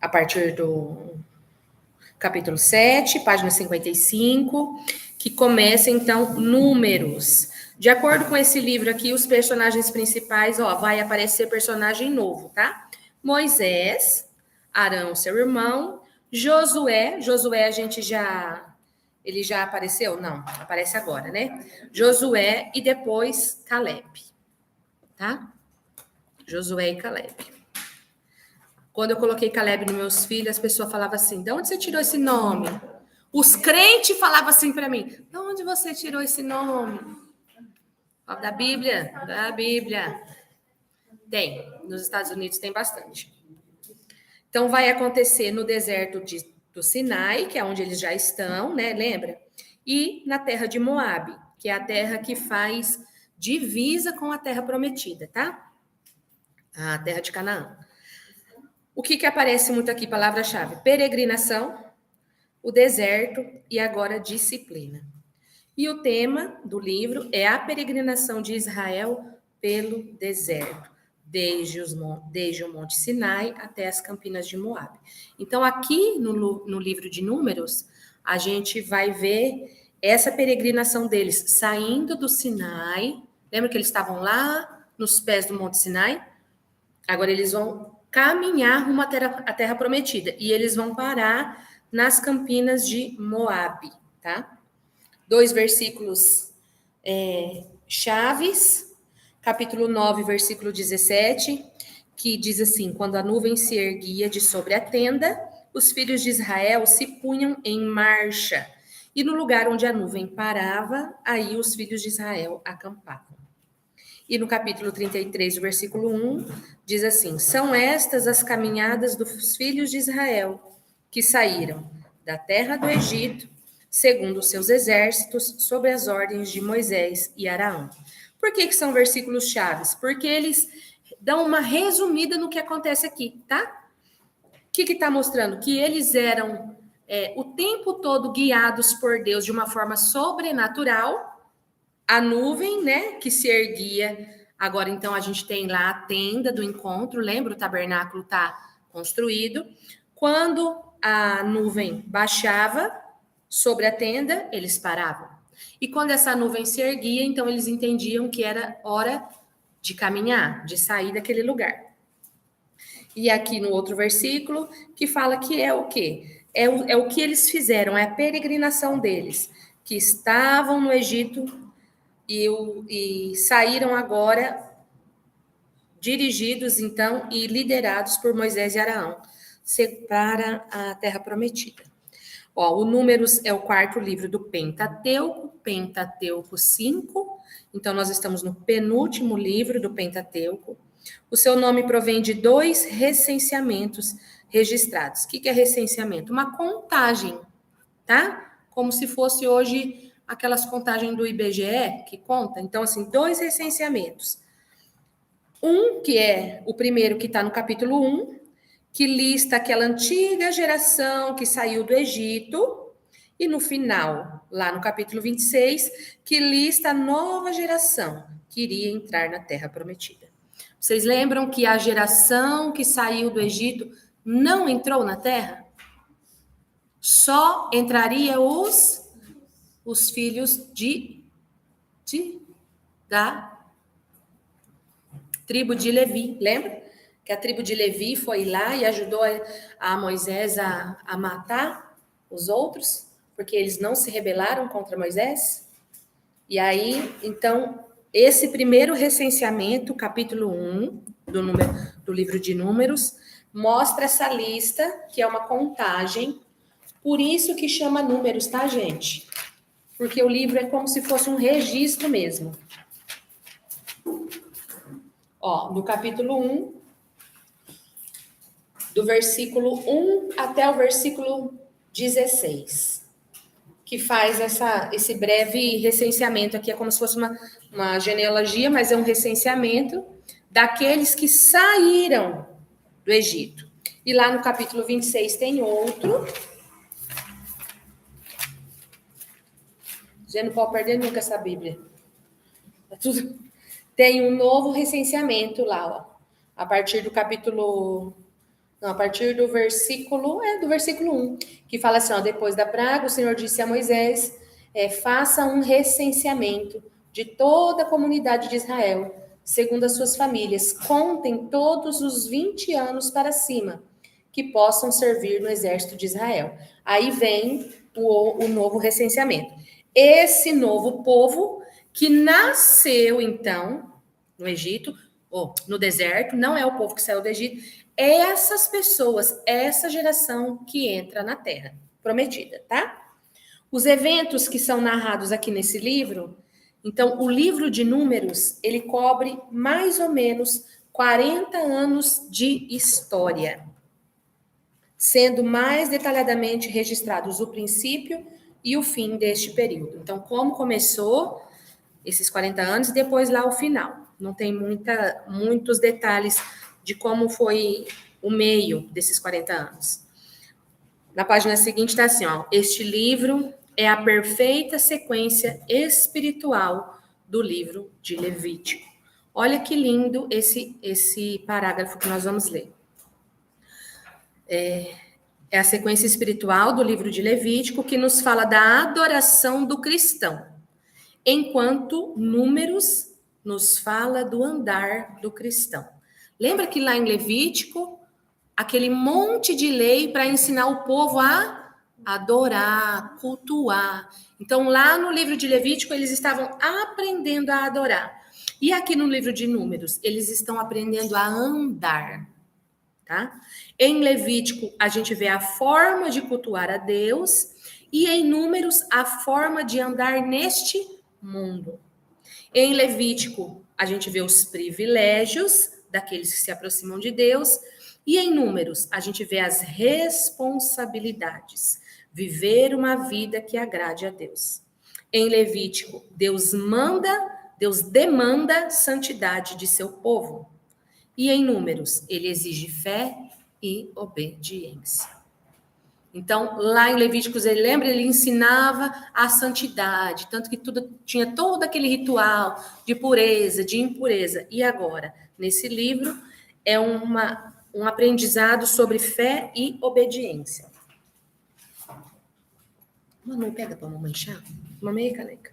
a partir do capítulo 7, página 55, que começa, então, Números. De acordo com esse livro aqui, os personagens principais, vai aparecer personagem novo, tá? Moisés, Arão, seu irmão, Josué ele já apareceu? Não, aparece agora, né? Josué e depois Caleb, tá? Josué e Caleb. Quando eu coloquei Caleb nos meus filhos, as pessoas falavam assim: de onde você tirou esse nome? Os crentes falavam assim para mim: de onde você tirou esse nome? Da Bíblia? Da Bíblia. Tem. Nos Estados Unidos tem bastante. Então, vai acontecer no deserto do Sinai, que é onde eles já estão, né? Lembra? E na terra de Moabe, que é a terra que faz divisa com a terra prometida, tá? A terra de Canaã. O que aparece muito aqui? Palavra-chave: peregrinação, o deserto e agora disciplina. E o tema do livro é a peregrinação de Israel pelo deserto, desde o Monte Sinai até as Campinas de Moabe. Então, aqui no livro de Números, a gente vai ver essa peregrinação deles saindo do Sinai. Lembra que eles estavam lá nos pés do Monte Sinai? Agora eles vão caminhar rumo à terra prometida. E eles vão parar nas Campinas de Moabe, tá? 2 versículos chaves. Capítulo 9, versículo 17, que diz assim: quando a nuvem se erguia de sobre a tenda, os filhos de Israel se punham em marcha. E no lugar onde a nuvem parava, aí os filhos de Israel acampavam. E no capítulo 33, versículo 1, diz assim: são estas as caminhadas dos filhos de Israel, que saíram da terra do Egito, segundo os seus exércitos, sob as ordens de Moisés e Araão. Por que são versículos chaves? Porque eles dão uma resumida no que acontece aqui, tá? O que está mostrando? Que eles eram o tempo todo guiados por Deus de uma forma sobrenatural. A nuvem, né, que se erguia. Agora, então, a gente tem lá a tenda do encontro. Lembra? O tabernáculo está construído. Quando a nuvem baixava sobre a tenda, eles paravam. E quando essa nuvem se erguia, então eles entendiam que era hora de caminhar, de sair daquele lugar. E aqui no outro versículo, que fala que é o quê? É o que eles fizeram, é a peregrinação deles, que estavam no Egito e saíram agora dirigidos, então, e liderados por Moisés e Araão, para a terra prometida. O Números é o 4º livro do Pentateuco 5. Então, nós estamos no penúltimo livro do Pentateuco. O seu nome provém de 2 recenseamentos registrados. O que é recenseamento? Uma contagem, tá? Como se fosse hoje aquelas contagens do IBGE que conta. Então, assim, 2 recenseamentos. Um, que é o primeiro que está no capítulo 1, que lista aquela antiga geração que saiu do Egito, e no final, lá no capítulo 26, que lista a nova geração que iria entrar na Terra Prometida. Vocês lembram que a geração que saiu do Egito não entrou na Terra? Só entraria os filhos da tribo de Levi, lembra? Que a tribo de Levi foi lá e ajudou a Moisés a matar os outros, porque eles não se rebelaram contra Moisés. E aí, então, esse primeiro recenseamento, capítulo 1 do livro de Números, mostra essa lista, que é uma contagem. Por isso que chama Números, tá, gente? Porque o livro é como se fosse um registro mesmo. No capítulo 1, do versículo 1 até o versículo 16, que faz esse breve recenseamento aqui. É como se fosse uma genealogia, mas é um recenseamento daqueles que saíram do Egito. E lá no capítulo 26 tem outro. Você não pode perder nunca essa Bíblia. Tem um novo recenseamento lá, a partir do capítulo Não, a partir do versículo 1, que fala assim, ó, depois da praga, o Senhor disse a Moisés, faça um recenseamento de toda a comunidade de Israel, segundo as suas famílias, contem todos os 20 anos para cima, que possam servir no exército de Israel. Aí vem o novo recenseamento. Esse novo povo que nasceu, então, no Egito, ou no deserto, não é o povo que saiu do Egito, é essas pessoas, essa geração que entra na terra prometida, tá? Os eventos que são narrados aqui nesse livro, então, o livro de Números, ele cobre mais ou menos 40 anos de história, sendo mais detalhadamente registrados o princípio e o fim deste período. Então, como começou esses 40 anos e depois lá o final. Não tem muitos detalhes de como foi o meio desses 40 anos. Na página seguinte está assim, ó, este livro é a perfeita sequência espiritual do livro de Levítico. Olha que lindo esse parágrafo que nós vamos ler. É a sequência espiritual do livro de Levítico que nos fala da adoração do cristão, enquanto Números nos fala do andar do cristão. Lembra que lá em Levítico, aquele monte de lei para ensinar o povo a adorar, cultuar. Então, lá no livro de Levítico, eles estavam aprendendo a adorar. E aqui no livro de Números, eles estão aprendendo a andar, tá? Em Levítico, a gente vê a forma de cultuar a Deus e em Números, a forma de andar neste mundo. Em Levítico, a gente vê os privilégios daqueles que se aproximam de Deus, e em Números, a gente vê as responsabilidades, viver uma vida que agrade a Deus. Em Levítico, Deus demanda santidade de seu povo. E em Números, ele exige fé e obediência. Então, lá em Levíticos, ele ensinava a santidade, tanto que tinha todo aquele ritual de pureza, de impureza. E agora, nesse livro, é um aprendizado sobre fé e obediência. Manu, pega para mamãe chá. Mamãe, caneca.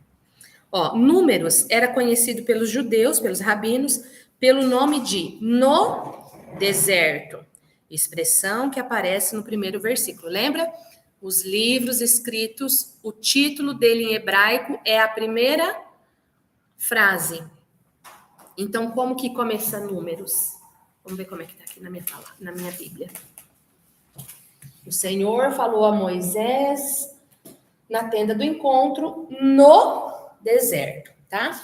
Ó, Números era conhecido pelos judeus, pelos rabinos, pelo nome de no deserto. Expressão que aparece no primeiro versículo. Lembra? Os livros escritos, o título dele em hebraico é a primeira frase. Então, como que começa Números? Vamos ver como é que está aqui na minha Bíblia. O Senhor falou a Moisés na tenda do encontro no deserto, tá?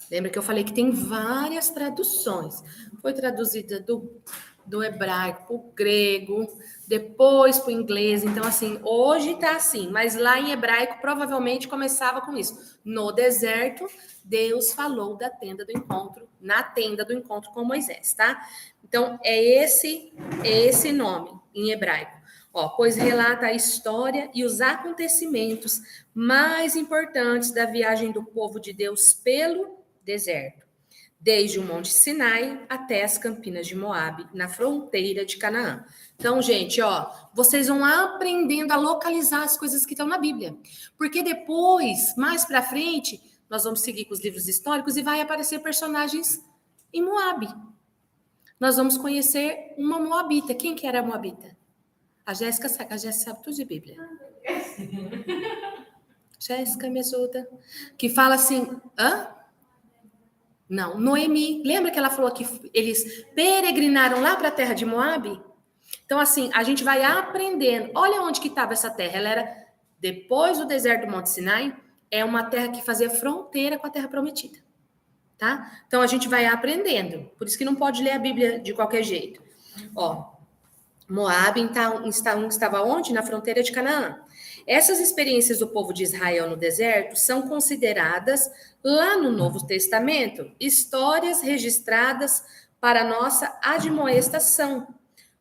Lembra que eu falei que tem várias traduções. Foi traduzida do hebraico para o grego, depois para o inglês. Então, assim, hoje está assim, mas lá em hebraico provavelmente começava com isso. No deserto, Deus falou da tenda do encontro, na tenda do encontro com Moisés, tá? Então, é esse nome em hebraico. Ó, pois relata a história e os acontecimentos mais importantes da viagem do povo de Deus pelo deserto, desde o Monte Sinai até as campinas de Moabe, na fronteira de Canaã. Então, gente, ó, vocês vão aprendendo a localizar as coisas que estão na Bíblia, porque depois, mais para frente, nós vamos seguir com os livros históricos e vai aparecer personagens em Moabe. Nós vamos conhecer uma moabita. Quem que era a moabita? A Jéssica sabe tudo de Bíblia. Jéssica, me ajuda. Que fala assim, hã? Não, Noemi. Lembra que ela falou que eles peregrinaram lá para a terra de Moabe? Então, assim, a gente vai aprendendo. Olha onde que estava essa terra. Ela era, depois do deserto do Monte Sinai, é uma terra que fazia fronteira com a terra prometida. Tá? Então, a gente vai aprendendo. Por isso que não pode ler a Bíblia de qualquer jeito. Ó, Moabe então, estava onde? Na fronteira de Canaã. Essas experiências do povo de Israel no deserto são consideradas, lá no Novo Testamento, histórias registradas para nossa admoestação,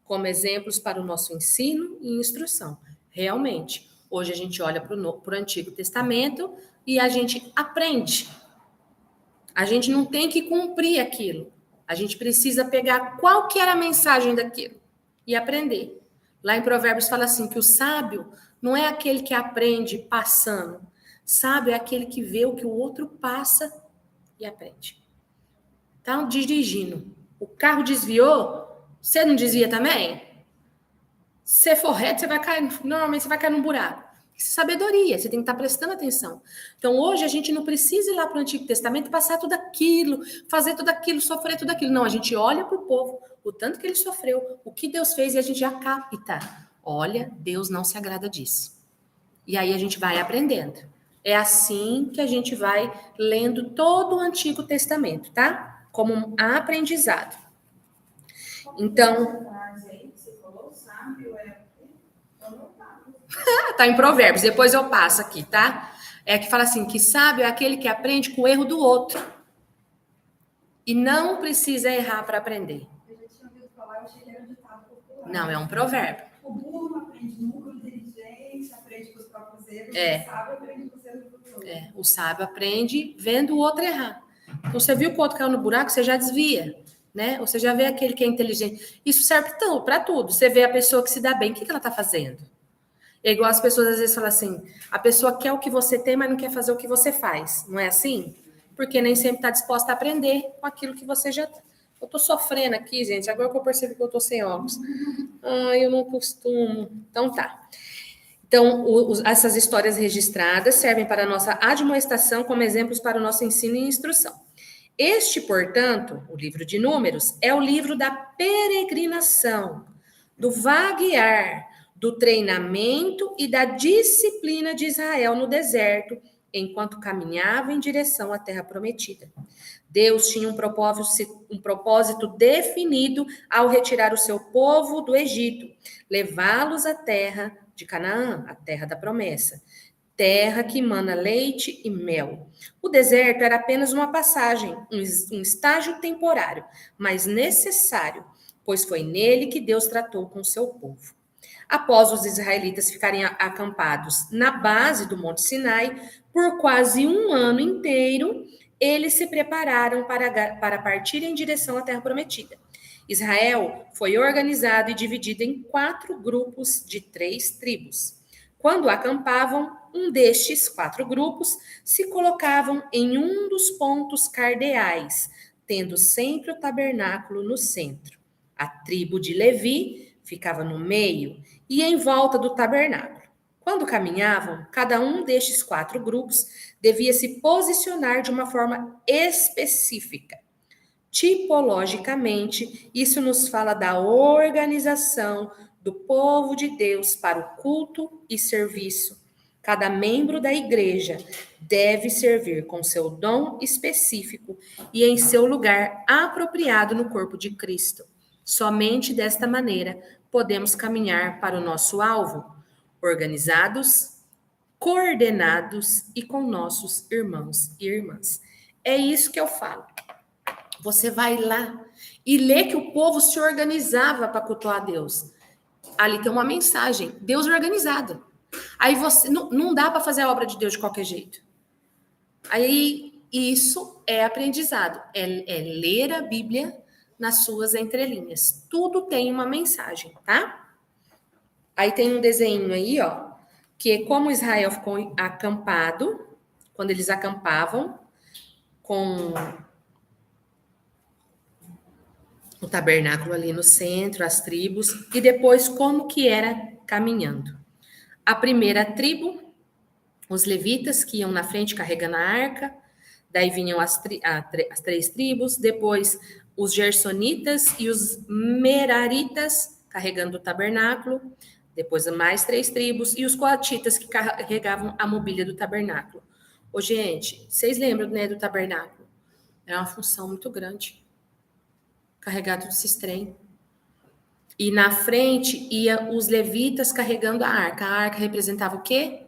como exemplos para o nosso ensino e instrução. Realmente, hoje a gente olha para o Antigo Testamento e a gente aprende. A gente não tem que cumprir aquilo. A gente precisa pegar qual que era a mensagem daquilo e aprender. Lá em Provérbios fala assim, que o sábio não é aquele que aprende passando. Sábio é aquele que vê o que o outro passa e aprende. Tá dirigindo. O carro desviou, você não desvia também? Se for reto, você vai cair, normalmente você vai cair num buraco. Isso é sabedoria, você tem que estar prestando atenção. Então, hoje, a gente não precisa ir lá para o Antigo Testamento e passar tudo aquilo, fazer tudo aquilo, sofrer tudo aquilo. Não, a gente olha para o povo, o tanto que ele sofreu, o que Deus fez, e a gente já capta. Olha, Deus não se agrada disso. E aí a gente vai aprendendo. É assim que a gente vai lendo todo o Antigo Testamento, tá? Como um aprendizado. Então... Tá em Provérbios, depois eu passo aqui, tá? É que fala assim, que sábio é aquele que aprende com o erro do outro. E não precisa errar para aprender. Eu já tinha ouvido falar, eu achei que era um ditado popular. Não, é um provérbio. O burro não aprende nunca, o inteligente aprende com os próprios erros, É. O sábio aprende com os erros do outro. É, o sábio aprende vendo o outro errar. Então, você viu que o outro caiu no buraco, você já desvia, né? Ou você já vê aquele que é inteligente. Isso serve para tudo. Você vê a pessoa que se dá bem, o que ela está fazendo? É igual as pessoas às vezes falam assim, a pessoa quer o que você tem, mas não quer fazer o que você faz. Não é assim? Porque nem sempre está disposta a aprender com aquilo que você já... Eu tô sofrendo aqui, gente. Agora que eu percebi que eu tô sem óculos. Ai, eu não costumo. Então tá. Então, essas histórias registradas servem para a nossa admoestação como exemplos para o nosso ensino e instrução. Este, portanto, o livro de Números, é o livro da peregrinação, do vaguear, do treinamento e da disciplina de Israel no deserto, enquanto caminhava em direção à terra prometida. Deus tinha um propósito definido ao retirar o seu povo do Egito, levá-los à terra de Canaã, a terra da promessa, terra que emana leite e mel. O deserto era apenas uma passagem, um estágio temporário, mas necessário, pois foi nele que Deus tratou com o seu povo. Após os israelitas ficarem acampados na base do Monte Sinai por quase um ano inteiro, eles se prepararam para partir em direção à terra prometida. Israel foi organizado e dividido em 4 grupos de 3 tribos. Quando acampavam, um destes 4 grupos se colocavam em um dos pontos cardeais, tendo sempre o tabernáculo no centro. A tribo de Levi ficava no meio e em volta do tabernáculo. Quando caminhavam, cada um destes 4 grupos devia se posicionar de uma forma específica. Tipologicamente, isso nos fala da organização do povo de Deus para o culto e serviço. Cada membro da igreja deve servir com seu dom específico e em seu lugar apropriado no corpo de Cristo. Somente desta maneira podemos caminhar para o nosso alvo, organizados, coordenados e com nossos irmãos e irmãs. É isso que eu falo. Você vai lá e lê que o povo se organizava para cultuar a Deus. Ali tem uma mensagem, Deus organizado. Aí você não dá para fazer a obra de Deus de qualquer jeito. Aí isso é aprendizado, é ler a Bíblia nas suas entrelinhas. Tudo tem uma mensagem, tá? Aí tem um desenho aí, ó, que é como Israel ficou acampado, quando eles acampavam com o tabernáculo ali no centro, as tribos, e depois como que era caminhando. A primeira tribo, os levitas, que iam na frente carregando a arca, daí vinham as 3 tribos, depois os gersonitas e os meraritas carregando o tabernáculo, depois mais 3 tribos, e os coatitas que carregavam a mobília do tabernáculo. Ô, gente, vocês lembram, né, do tabernáculo? Era uma função muito grande. Carregado desses trem. E na frente ia os levitas carregando a arca. A arca representava o quê?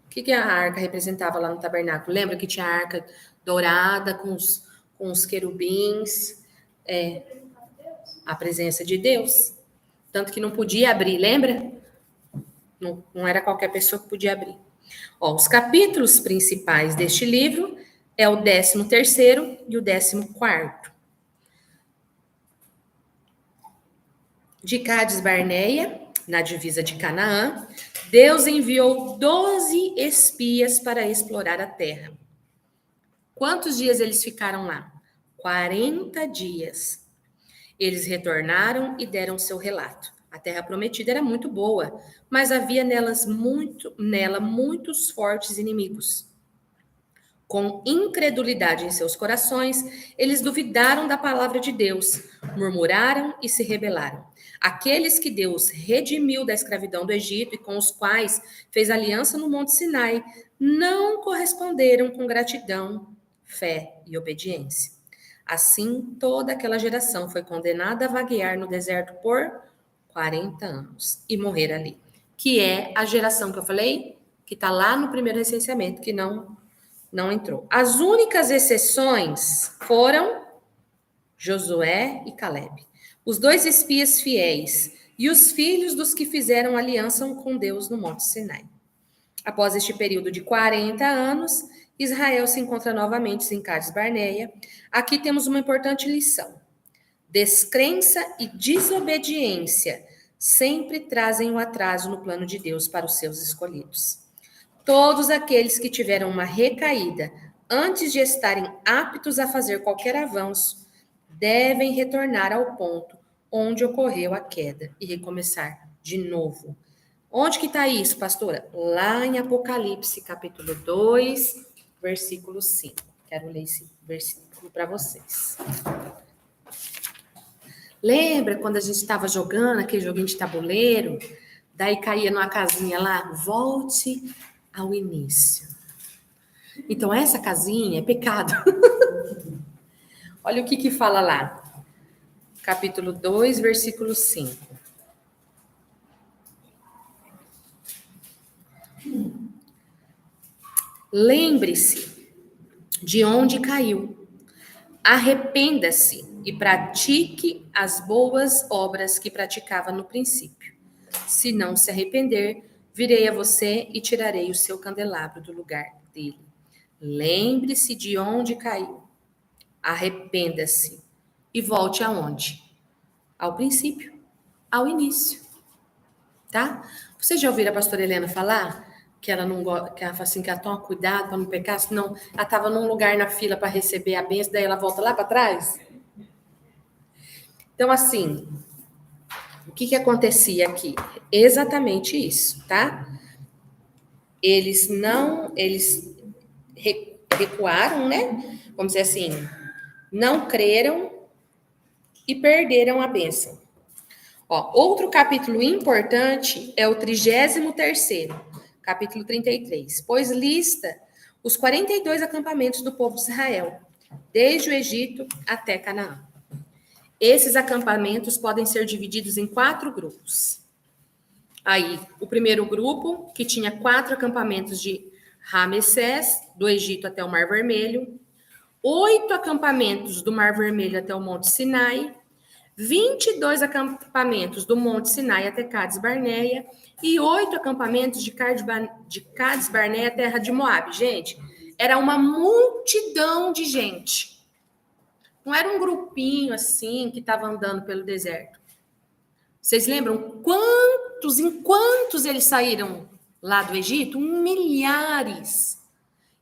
O que a arca representava lá no tabernáculo? Lembra que tinha a arca dourada com os querubins? A presença de Deus. Tanto que não podia abrir, lembra? Não era qualquer pessoa que podia abrir. Ó, os capítulos principais deste livro é o 13º e o 14º. de Cádiz Barneia, na divisa de Canaã, Deus enviou 12 espias para explorar a terra. Quantos dias eles ficaram lá? 40 dias. Eles retornaram e deram seu relato. A terra prometida era muito boa, mas havia nela muitos fortes inimigos. Com incredulidade em seus corações, eles duvidaram da palavra de Deus, murmuraram e se rebelaram. Aqueles que Deus redimiu da escravidão do Egito e com os quais fez aliança no Monte Sinai, não corresponderam com gratidão, fé e obediência. Assim, toda aquela geração foi condenada a vaguear no deserto por 40 anos e morrer ali. Que é a geração que eu falei, que está lá no primeiro recenseamento, que não entrou. As únicas exceções foram Josué e Calebe, os 2 espias fiéis e os filhos dos que fizeram aliança com Deus no Monte Sinai. Após este período de 40 anos, Israel se encontra novamente em Cádiz Barneia. Aqui temos uma importante lição. Descrença e desobediência sempre trazem um atraso no plano de Deus para os seus escolhidos. Todos aqueles que tiveram uma recaída antes de estarem aptos a fazer qualquer avanço devem retornar ao ponto onde ocorreu a queda e recomeçar de novo. Onde que está isso, pastora? Lá em Apocalipse, capítulo 2, versículo 5. Quero ler esse versículo para vocês. Lembra quando a gente estava jogando aquele joguinho de tabuleiro? Daí caía numa casinha lá, volte ao início. Então, essa casinha é pecado. Olha o que fala lá. Capítulo 2, versículo 5. Lembre-se de onde caiu. Arrependa-se e pratique as boas obras que praticava no princípio. Se não se arrepender, virei a você e tirarei o seu candelabro do lugar dele. Lembre-se de onde caiu. Arrependa-se e volte aonde? Ao princípio, ao início. Tá? Vocês já ouviram a pastora Helena falar que ela não que ela fala assim que ela toma cuidado para não pecar, senão ela estava num lugar na fila para receber a bênção, daí ela volta lá para trás? Então, assim, o que acontecia aqui? Exatamente isso, tá? Eles recuaram, né? Vamos dizer assim, não creram e perderam a bênção. Ó, outro capítulo importante é o 33º, capítulo 33, pois lista os 42 acampamentos do povo de Israel, desde o Egito até Canaã. Esses acampamentos podem ser divididos em 4 grupos. Aí, o primeiro grupo, que tinha 4 acampamentos de Ramessés, do Egito até o Mar Vermelho, 8 acampamentos do Mar Vermelho até o Monte Sinai, 22 acampamentos do Monte Sinai até Cádiz Barneia e 8 acampamentos de Cádiz Barneia, terra de Moabe. Gente, era uma multidão de gente. Não era um grupinho assim que estava andando pelo deserto. Vocês lembram em quantos eles saíram lá do Egito? Milhares.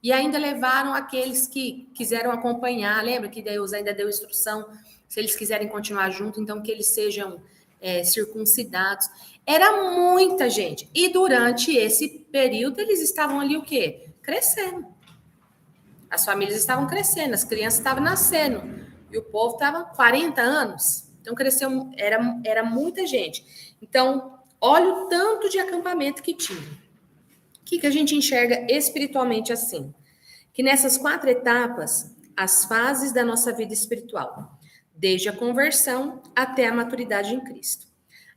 E ainda levaram aqueles que quiseram acompanhar. Lembra que Deus ainda deu instrução, se eles quiserem continuar junto, então que eles sejam circuncidados. Era muita gente. E durante esse período, eles estavam ali o quê? Crescendo. As famílias estavam crescendo, as crianças estavam nascendo. E o povo estava 40 anos. Então, cresceu, era muita gente. Então, olha o tanto de acampamento que tinha. O que a gente enxerga espiritualmente assim? Que nessas 4 etapas, as fases da nossa vida espiritual, desde a conversão até a maturidade em Cristo.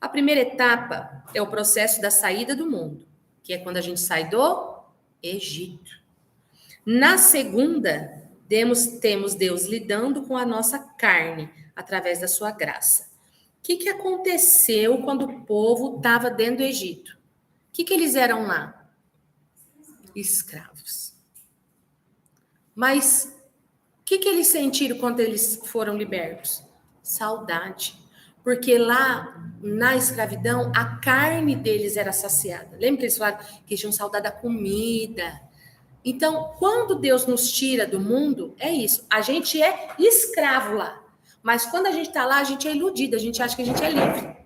A primeira etapa é o processo da saída do mundo, que é quando a gente sai do Egito. Na segunda, temos Deus lidando com a nossa carne através da sua graça. O que aconteceu quando o povo estava dentro do Egito? O que eles eram lá? Escravos. Mas o que eles sentiram quando eles foram libertos? Saudade. Porque lá, na escravidão, a carne deles era saciada. Lembra que eles falaram que tinham saudade da comida? Então, quando Deus nos tira do mundo, é isso. A gente é escravo lá. Mas quando a gente está lá, a gente é iludido. A gente acha que a gente é livre.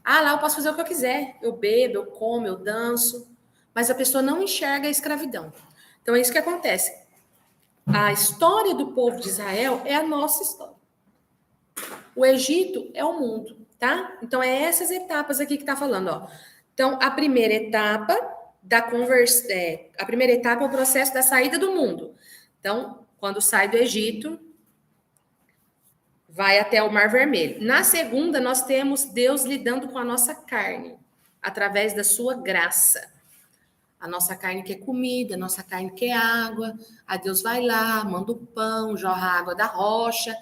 Ah, lá eu posso fazer o que eu quiser. Eu bebo, eu como, eu danço. Mas a pessoa não enxerga a escravidão. Então, é isso que acontece. A história do povo de Israel é a nossa história. O Egito é o mundo, tá? Então, é essas etapas aqui que está falando, ó. Então, a primeira etapa a primeira etapa é o processo da saída do mundo. Então, quando sai do Egito, vai até o Mar Vermelho. Na segunda, nós temos Deus lidando com a nossa carne, através da sua graça. A nossa carne quer comida, a nossa carne quer água. Aí Deus vai lá, manda o pão, jorra a água da rocha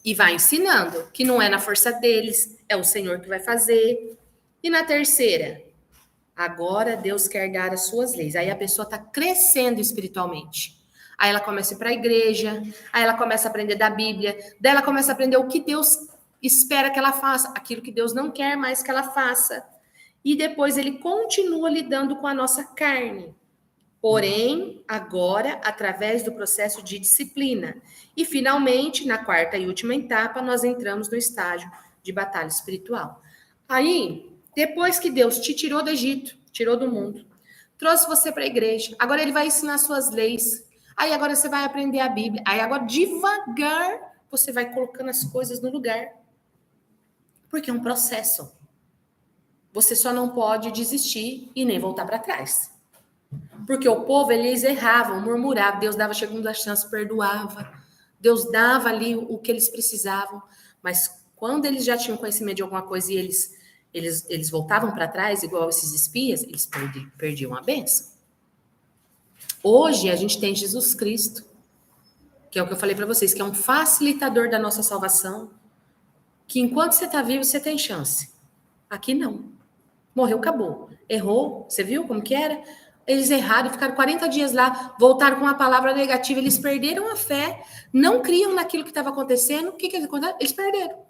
e vai ensinando que não é na força deles, é o Senhor que vai fazer. E na terceira, agora Deus quer dar as suas leis. Aí a pessoa está crescendo espiritualmente. Aí ela começa a ir para a igreja, aí ela começa a aprender da Bíblia, daí ela começa a aprender o que Deus espera que ela faça, aquilo que Deus não quer mais que ela faça. E depois ele continua lidando com a nossa carne. Porém, agora, através do processo de disciplina. E, finalmente, na quarta e última etapa, nós entramos no estágio de batalha espiritual. Aí, depois que Deus te tirou do Egito, tirou do mundo, trouxe você para a igreja, agora ele vai ensinar suas leis. Aí agora você vai aprender a Bíblia. Aí agora, devagar, você vai colocando as coisas no lugar. Porque é um processo. Você só não pode desistir e nem voltar para trás. Porque o povo, eles erravam, murmuravam. Deus dava segunda chance, perdoava. Deus dava ali o que eles precisavam. Mas quando eles já tinham conhecimento de alguma coisa e eles voltavam para trás, igual esses espias, eles perdiam a bênção. Hoje, a gente tem Jesus Cristo, que é o que eu falei para vocês, que é um facilitador da nossa salvação, que enquanto você está vivo, você tem chance. Aqui não. Morreu, acabou. Errou, você viu como que era? Eles erraram, ficaram 40 dias lá, voltaram com uma palavra negativa, eles perderam a fé, não criam naquilo que estava acontecendo. O que eles aconteceram? Eles perderam.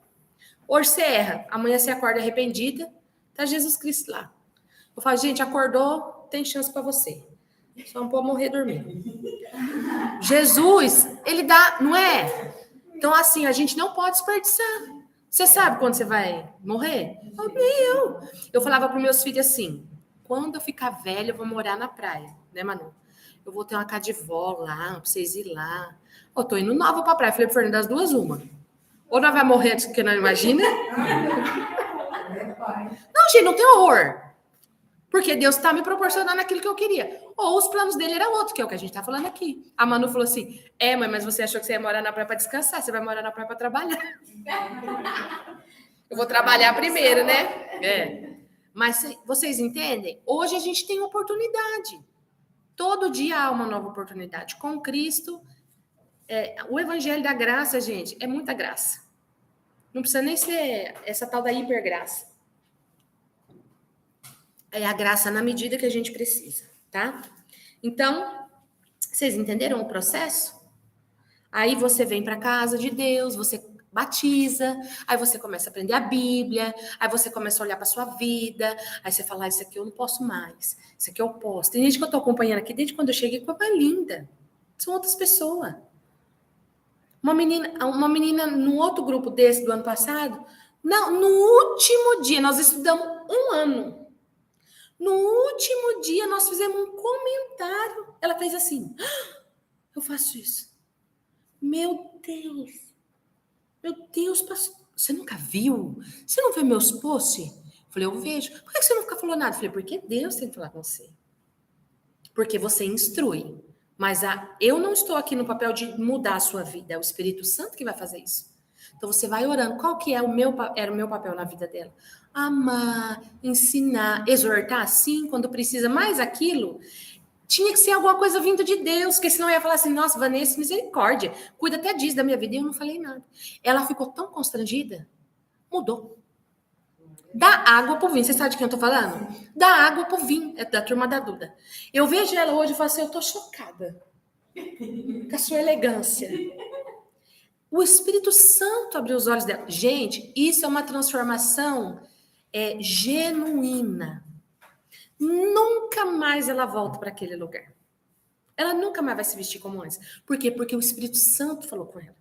Hoje você erra, amanhã você acorda arrependida, tá Jesus Cristo lá. Eu falo, gente, acordou, tem chance para você. Só não pode morrer dormindo. Jesus, ele dá, não é? Então, assim, a gente não pode desperdiçar. Você sabe quando você vai morrer? Eu falava para meus filhos assim, quando eu ficar velha, eu vou morar na praia, né, Manu? Eu vou ter uma casa de vó lá, pra vocês ir lá. Eu tô indo nova pra praia. Falei pro Fernando, das duas, uma. Ou nós vai morrer antes que não imagina? Não, gente, não tem horror. Porque Deus tá me proporcionando aquilo que eu queria. Ou os planos dele eram outros, que é o que a gente tá falando aqui. A Manu falou assim, mãe, mas você achou que você ia morar na praia pra descansar, você vai morar na praia pra trabalhar. Eu vou trabalhar primeiro, né? É. Mas vocês entendem? Hoje a gente tem oportunidade. Todo dia há uma nova oportunidade. Com Cristo, o evangelho da graça, gente, é muita graça. Não precisa nem ser essa tal da hipergraça. É a graça na medida que a gente precisa, tá? Então, vocês entenderam o processo? Aí você vem para a casa de Deus, você batiza, aí você começa a aprender a Bíblia, aí você começa a olhar para sua vida, aí você fala, isso aqui eu não posso mais, isso aqui eu posso. Tem gente que eu tô acompanhando aqui desde quando eu cheguei, que foi linda. São outras pessoas. Uma menina no outro grupo desse do ano passado, não, no último dia, nós estudamos 1 ano. No último dia, nós fizemos um comentário. Ela fez assim, eu faço isso. Meu Deus, pastor, você nunca viu? Você não vê meus posts? Falei, eu vejo. Por que você nunca falou nada? Falei, porque Deus tem que falar com você. Porque você instrui. Mas eu não estou aqui no papel de mudar a sua vida. É o Espírito Santo que vai fazer isso. Então você vai orando. Qual que era o meu papel na vida dela? Amar, ensinar, exortar, sim, quando precisa. Mais aquilo, tinha que ser alguma coisa vindo de Deus, porque senão eu ia falar assim, nossa, Vanessa, misericórdia, cuida até disso da minha vida. E eu não falei nada. Ela ficou tão constrangida, mudou. Dá água pro vinho. Você sabe de quem eu tô falando? Dá água pro vinho. É da turma da Duda. Eu vejo ela hoje e falo assim, eu tô chocada com a sua elegância. O Espírito Santo abriu os olhos dela. Gente, isso é uma transformação genuína. Nunca mais ela volta para aquele lugar. Ela nunca mais vai se vestir como antes. Por quê? Porque o Espírito Santo falou com ela.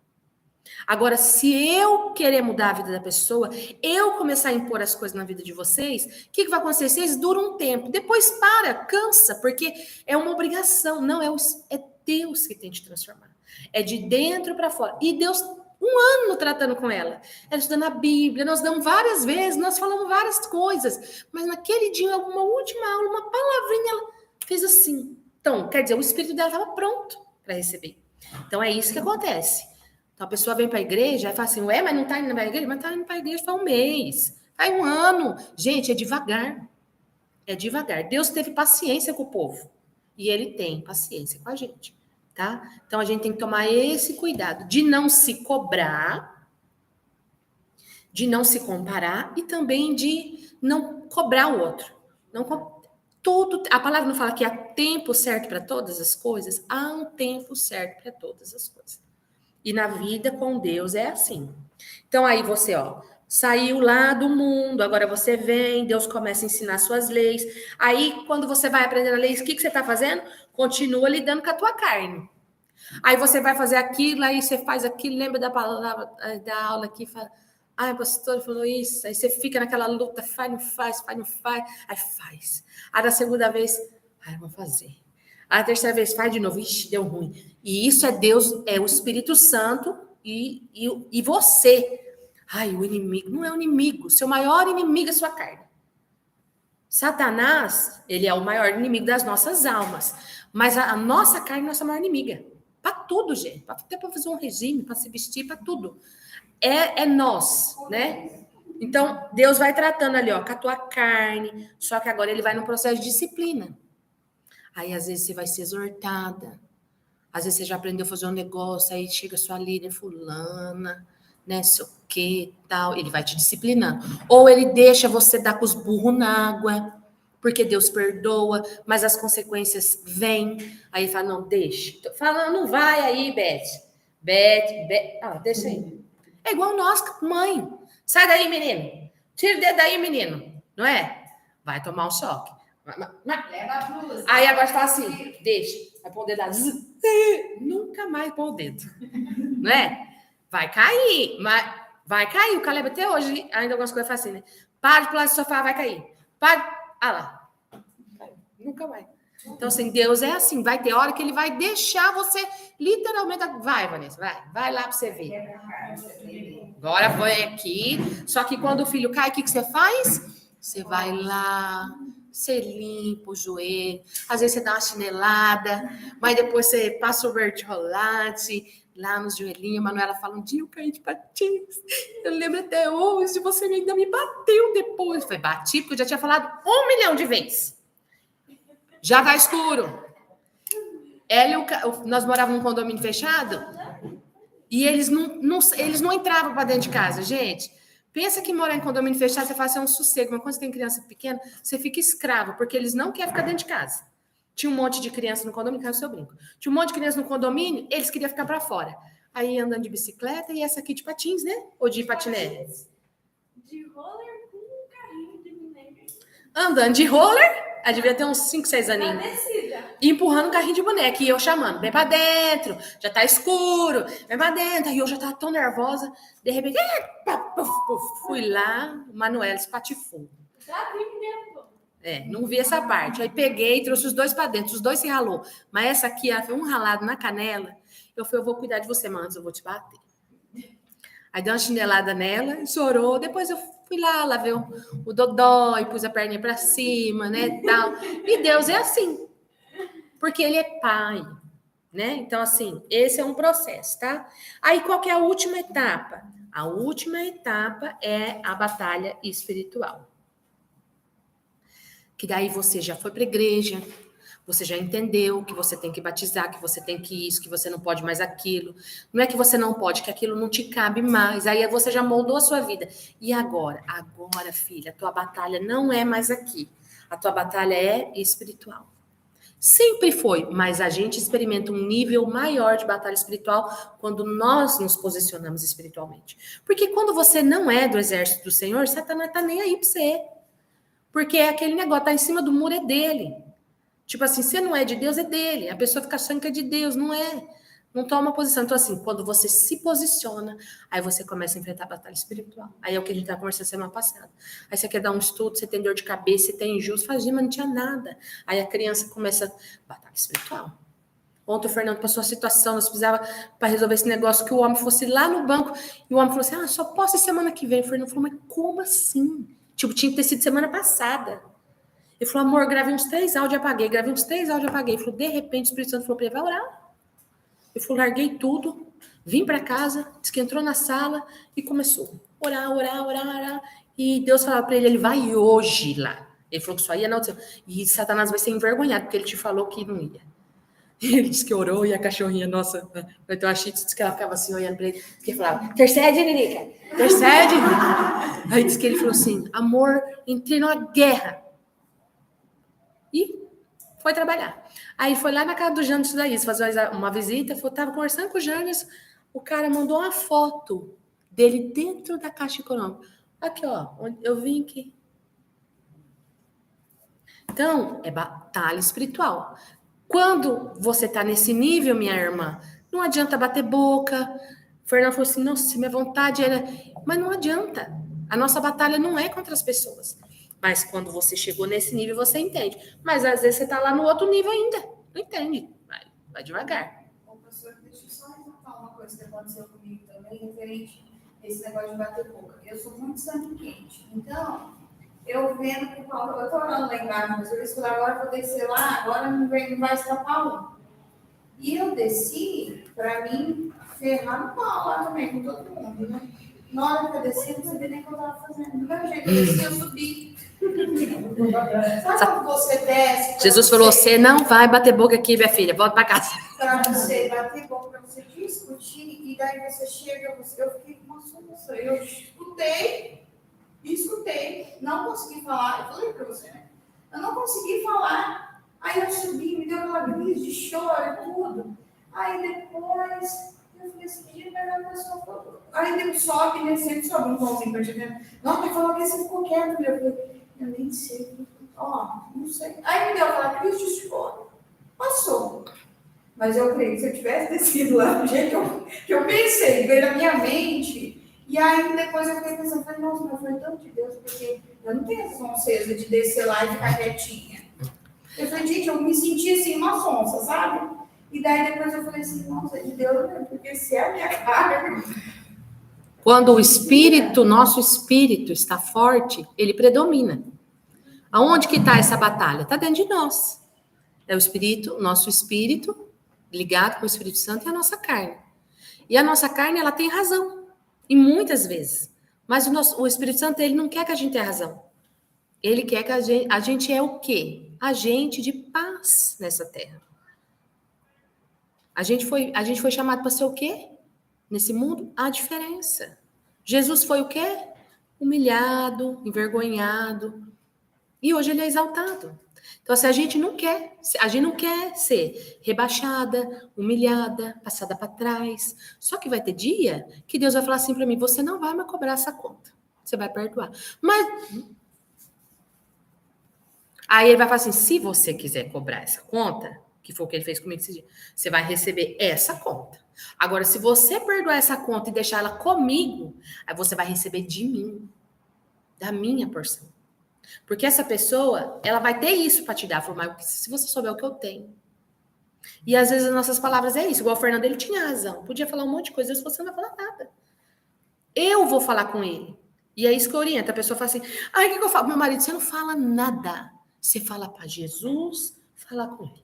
Agora, se eu querer mudar a vida da pessoa, eu começar a impor as coisas na vida de vocês, o que vai acontecer? Vocês duram um tempo. Depois cansa, porque é uma obrigação. Não, é Deus que tem que te transformar. É de dentro para fora. E Deus, um ano tratando com ela. Ela estudando a Bíblia, nós damos várias vezes, nós falamos várias coisas. Mas naquele dia, alguma última aula, uma palavrinha, ela fez assim. Então, quer dizer, o espírito dela estava pronto para receber. Então, é isso que acontece. Então, a pessoa vem para a igreja e fala assim, ué, mas não está indo para a igreja? Mas está indo para a igreja faz um mês, faz um ano. Gente, é devagar. É devagar. Deus teve paciência com o povo. E ele tem paciência com a gente. Tá? Então, a gente tem que tomar esse cuidado de não se cobrar, de não se comparar e também de não cobrar o outro. Tudo, a palavra não fala que há tempo certo para todas as coisas? Há um tempo certo para todas as coisas. E na vida com Deus é assim. Então, aí você, saiu lá do mundo, agora você vem, Deus começa a ensinar suas leis. Aí, quando você vai aprendendo a lei, o que você está fazendo? Continua lidando com a tua carne. Aí você vai fazer aquilo, aí você faz aquilo, lembra da palavra, da aula aqui, fala, ai, a pastora falou isso, aí você fica naquela luta, faz, não faz, aí faz. Aí da segunda vez, ai, vou fazer. Aí a terceira vez, faz de novo, ixi, deu ruim. E isso é Deus, é o Espírito Santo e você. Ai, o inimigo, não é o inimigo, seu maior inimigo é sua carne. Satanás, ele é o maior inimigo das nossas almas, mas a nossa carne é a nossa maior inimiga. Para tudo, gente. Até para fazer um regime, para se vestir, para tudo. É nós, né? Então, Deus vai tratando ali, com a tua carne. Só que agora ele vai num processo de disciplina. Aí, às vezes, você vai ser exortada. Às vezes, você já aprendeu a fazer um negócio, aí chega a sua líder fulana, né? Sei o que, tal. Ele vai te disciplinando. Ou ele deixa você dar com os burros na água, porque Deus perdoa, mas as consequências vêm. Aí ele fala, não, deixa. Tô falando, não vai aí, Beth. Deixa aí. É igual nós, mãe. Sai daí, menino. Tira o dedo daí, menino. Não é? Vai tomar um choque. Leva a blusa. Aí agora fala assim, deixa. Vai pôr o dedo. Nunca mais pôr o dedo. Não é? Vai cair. Mas vai cair. O Caleb até hoje, ainda algumas coisas faz assim, né? Para de pular do sofá, vai cair. Para. Lá. Nunca vai. Então, assim, Deus é assim. Vai ter hora que ele vai deixar você literalmente... Vai, Vanessa, vai lá para você ver. Agora foi aqui. Só que quando o filho cai, o que você faz? Você vai lá, você limpa o joelho. Às vezes você dá uma chinelada, mas depois você passa o verticolate lá nos joelhinhos. A Manuela fala, um dia eu caí de patins. Eu lembro até hoje, você ainda me bateu depois. Foi bati, porque eu já tinha falado 1 milhão de vezes. Já tá escuro. Nós morávamos num condomínio fechado e eles não entravam para dentro de casa, gente. Pensa que morar em condomínio fechado, você fala assim, é um sossego, mas quando você tem criança pequena, você fica escravo, porque eles não querem ficar dentro de casa. Tinha um monte de criança no condomínio, caiu o seu brinco. Tinha um monte de criança no condomínio, eles queriam ficar para fora. Aí andando de bicicleta e essa aqui de patins, né? Ou de patinete? De roller com um carrinho de boneca. Andando de roller, aí devia ter uns 5, 6 aninhos. E empurrando um carrinho de boneca. E eu chamando, vem pra dentro, já tá escuro, vem pra dentro. Aí eu já tava tão nervosa, de repente, fui lá, o Manuel espatifou. Não vi essa parte. Aí peguei, trouxe os dois pra dentro, os dois se ralou. Mas essa aqui, ela foi um ralado na canela. Eu falei, eu vou cuidar de você, mas antes eu vou te bater. Aí dei uma chinelada nela, chorou. Depois eu fui lá, lavei o dodó e pus a perninha pra cima, né, tal. E Deus é assim. Porque ele é pai, né? Então, assim, esse é um processo, tá? Aí, qual que é a última etapa? A última etapa é a batalha espiritual. Que daí você já foi para a igreja, você já entendeu que você tem que batizar, que você tem que isso, que você não pode mais aquilo. Não é que você não pode, que aquilo não te cabe mais. Aí você já moldou a sua vida. E agora? Agora, filha, a tua batalha não é mais aqui. A tua batalha é espiritual. Sempre foi, mas a gente experimenta um nível maior de batalha espiritual quando nós nos posicionamos espiritualmente. Porque quando você não é do exército do Senhor, Satanás tá nem aí pra você. Porque é aquele negócio, tá em cima do muro, é dele. Tipo assim, você não é de Deus, é dele. A pessoa fica achando que é de Deus, não é. Não toma posição. Então, assim, quando você se posiciona, aí você começa a enfrentar a batalha espiritual. Aí é o que a gente estava conversando semana passada. Aí você quer dar um estudo, você tem dor de cabeça, você tem injusto, faz, mas não tinha nada. Aí a criança começa, batalha espiritual. Ontem o Fernando passou uma situação, nós precisava para resolver esse negócio, que o homem fosse lá no banco, e o homem falou assim, só posso ir semana que vem. O Fernando falou, mas como assim? Tipo, tinha que ter sido semana passada. Ele falou, amor, gravei uns 3 áudios e apaguei. Ele falou, de repente, o Espírito Santo falou para ele, vai orar. Eu falei, larguei tudo, vim para casa, disse que entrou na sala e começou a orar. E Deus falava para ele, ele vai hoje lá. Ele falou que só ia na outra. E Satanás vai ser envergonhado, porque ele te falou que não ia. E ele disse que orou e a cachorrinha, nossa, então a Chita disse que ela ficava assim, olhando para ele, que falava, intercede, Nerica, intercede. Aí disse que ele falou assim, amor, entrei numa guerra. E foi trabalhar. Aí foi lá na casa do Jânio Daís fazer uma visita, estava conversando com o Jânio, o cara mandou uma foto dele dentro da Caixa Econômica. Aqui, ó, eu vim aqui. Então, é batalha espiritual. Quando você está nesse nível, minha irmã, não adianta bater boca. O Fernando falou assim, nossa, minha vontade era... Mas não adianta. A nossa batalha não é contra as pessoas. Mas quando você chegou nesse nível, você entende. Mas às vezes você está lá no outro nível ainda. Não entende. Vai devagar. Ô, professor, deixa eu só ressaltar uma coisa que aconteceu comigo também, referente a esse negócio de bater boca. Eu sou muito sangue quente. Então, eu vendo que eu tô orando lá embaixo, mas eu falei, agora eu vou descer lá, agora não vai escapar um. E eu desci, para mim, ferrar no pau lá também, com todo mundo, né? Na hora que eu desci, eu não sabia nem o que eu estava fazendo. Do mesmo jeito que eu desci, eu subi. Sabe quando você desce? Jesus falou, você não vai bater boca aqui, minha filha, volta para casa. Para você bater boca, para você discutir, e daí você chega, eu fiquei com uma solução. Eu escutei, não consegui falar, eu falei para você, né? Eu não consegui falar. Aí eu subi, me deu uma crise de choro, tudo. Aí depois... Eu falei assim, gente, a pessoa falou. Aí ele sobe, né? Sempre sobe um pãozinho pra gente. Nossa, ele falou que você ficou quieto. Eu falei, eu nem sei. Não sei. Aí me deu aquela crise de choro. Passou. Mas eu creio que se eu tivesse descido lá do jeito que eu pensei, veio na minha mente. E aí depois eu fiquei pensando, falei, nossa, mas foi tanto de Deus, porque eu não tenho essa sonseira de descer lá e ficar quietinha. Eu falei, gente, eu me senti assim, uma sonsa, sabe? E daí depois eu falei assim, nossa, é de Deus, né? Porque se é a minha cara... Quando o espírito, nosso espírito está forte, ele predomina. Aonde que está essa batalha? Está dentro de nós. É o espírito, nosso espírito, ligado com o Espírito Santo, e a nossa carne. E a nossa carne, ela tem razão. E muitas vezes. Mas o Espírito Santo, ele não quer que a gente tenha razão. Ele quer que a gente é o quê? Agente de paz nessa terra. A gente foi chamado para ser o quê? Nesse mundo, a diferença. Jesus foi o quê? Humilhado, envergonhado. E hoje ele é exaltado. Então, se a gente não quer ser rebaixada, humilhada, passada para trás. Só que vai ter dia que Deus vai falar assim para mim, você não vai me cobrar essa conta. Você vai perdoar. Mas aí ele vai falar assim, se você quiser cobrar essa conta, que foi o que ele fez comigo esse dia, você vai receber essa conta. Agora, se você perdoar essa conta e deixar ela comigo, aí você vai receber de mim, da minha porção. Porque essa pessoa, ela vai ter isso para te dar. Mas se você souber o que eu tenho. E às vezes as nossas palavras é isso. Igual o Fernando, ele tinha razão. Podia falar um monte de coisa, você não vai falar nada. Eu vou falar com ele. E é isso que orienta. A pessoa fala assim, o que eu falo? Meu marido, você não fala nada. Você fala para Jesus, fala com ele.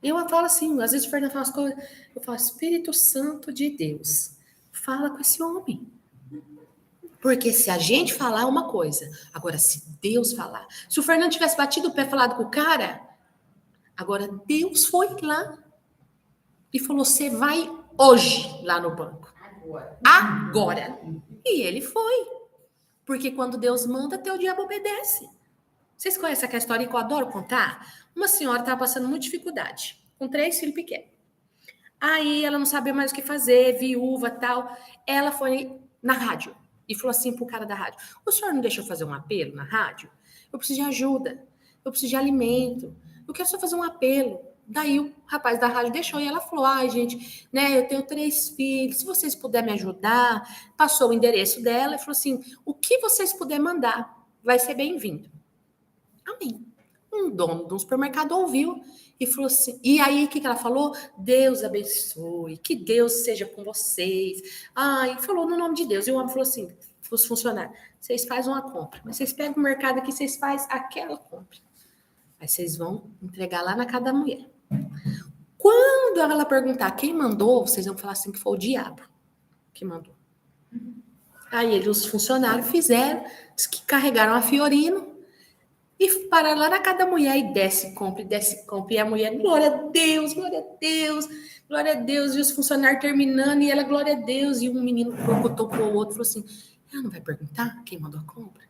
Eu falo assim, às vezes o Fernando fala as coisas, eu falo, Espírito Santo de Deus, fala com esse homem. Porque se a gente falar uma coisa, agora se Deus falar, se o Fernando tivesse batido o pé e falado com o cara, agora Deus foi lá e falou, você vai hoje lá no banco. Agora. E ele foi. Porque quando Deus manda, até o diabo obedece. Vocês conhecem aquela história que eu adoro contar? Uma senhora estava passando muita dificuldade, com 3 filhos pequenos. Aí ela não sabia mais o que fazer, viúva e tal. Ela foi na rádio e falou assim pro cara da rádio: o senhor não deixou fazer um apelo na rádio? Eu preciso de ajuda, eu preciso de alimento, eu quero só fazer um apelo. Daí o rapaz da rádio deixou e ela falou: ai, gente, né, eu tenho 3 filhos, se vocês puderem me ajudar. Passou o endereço dela e falou assim: o que vocês puderem mandar vai ser bem-vindo. Amém. Um dono de um supermercado ouviu e falou assim, e aí o que ela falou? Deus abençoe, que Deus seja com vocês. E falou no nome de Deus. E o homem falou assim, os funcionários, vocês fazem uma compra, mas vocês pegam o mercado aqui, vocês fazem aquela compra. Aí vocês vão entregar lá na casa da mulher. Quando ela perguntar quem mandou, vocês vão falar assim que foi o diabo que mandou. Aí os funcionários fizeram, que carregaram a Fiorino, e para lá na casa da mulher e desce, compra. E a mulher, glória a Deus, glória a Deus, glória a Deus. E os funcionários terminando, e ela, glória a Deus. E um menino perguntou para o outro, falou assim, ela não vai perguntar quem mandou a compra?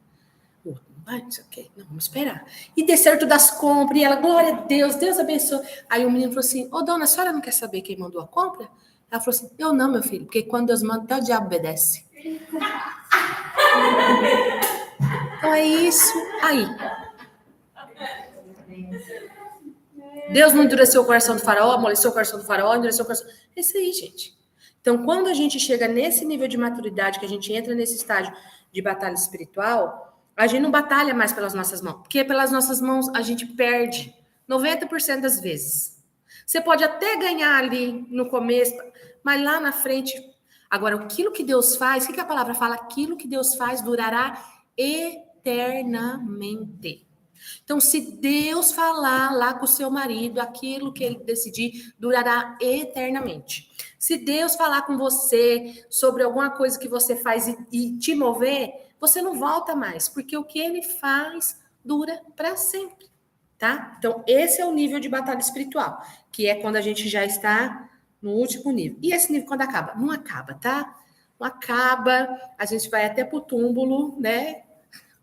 O outro, não vai, não sei o quê. Não, vamos esperar. E desceram todas as compras, e ela, glória a Deus, Deus abençoe. Aí o menino falou assim, ô dona, a senhora não quer saber quem mandou a compra? Ela falou assim, eu não, meu filho, porque quando Deus manda, até o diabo obedece. Então é isso aí. Deus não endureceu o coração do faraó, amoleceu o coração do faraó, endureceu o coração. É isso aí, gente. Então, quando a gente chega nesse nível de maturidade, que a gente entra nesse estágio de batalha espiritual, a gente não batalha mais pelas nossas mãos, porque pelas nossas mãos a gente perde 90% das vezes. Você pode até ganhar ali no começo, mas lá na frente... Agora, aquilo que Deus faz, o que a palavra fala? Aquilo que Deus faz durará eternamente. Então, se Deus falar lá com o seu marido, aquilo que ele decidir durará eternamente. Se Deus falar com você sobre alguma coisa que você faz e te mover, você não volta mais, porque o que ele faz dura para sempre, tá? Então, esse é o nível de batalha espiritual, que é quando a gente já está no último nível. E esse nível quando acaba? Não acaba, tá? Não acaba, a gente vai até pro túmulo, né?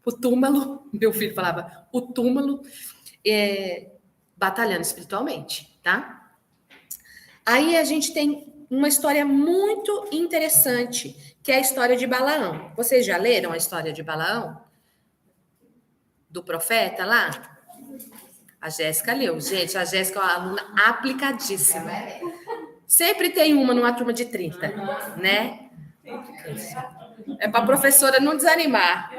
O túmulo, meu filho falava, o túmulo, batalhando espiritualmente, tá? Aí a gente tem uma história muito interessante, que é a história de Balaão. Vocês já leram a história de Balaão? Do profeta lá? A Jéssica leu. Gente, a Jéssica é uma aluna aplicadíssima. Sempre tem uma numa turma de 30, né? É para a professora não desanimar.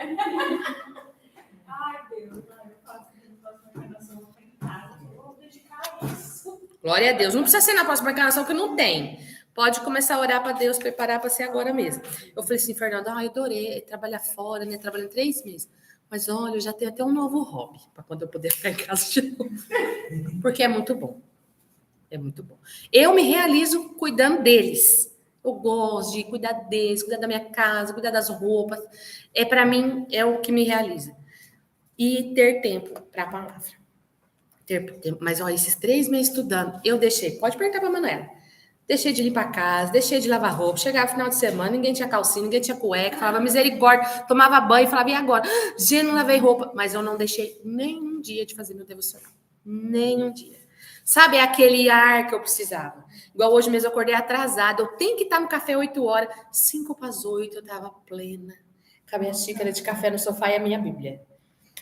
Glória a Deus. Não precisa ser na próxima encarnação, que não tem. Pode começar a orar para Deus, preparar para ser agora mesmo. Eu falei assim, Fernando, eu adorei trabalhar fora, né? Trabalhando 3 meses. Mas olha, eu já tenho até um novo hobby para quando eu puder ficar em casa de novo. Porque é muito bom. É muito bom. Eu me realizo cuidando deles. Eu gosto de cuidar deles, cuidar da minha casa, cuidar das roupas. Para mim, é o que me realiza. E ter tempo para a palavra. Mas olha, esses 3 meses estudando, eu deixei. Pode perguntar para a Manuela. Deixei de limpar a casa, deixei de lavar roupa. Chegava no final de semana, ninguém tinha calcinha, ninguém tinha cueca. Falava misericórdia, tomava banho, falava, e agora? Gente, não lavei roupa. Mas eu não deixei nenhum dia de fazer meu devocional. Nenhum dia. Sabe, é aquele ar que eu precisava. Igual hoje mesmo eu acordei atrasada. Eu tenho que estar no café 8 horas. 5 para as 8 eu estava plena. Com a minha xícara de café no sofá e a minha Bíblia.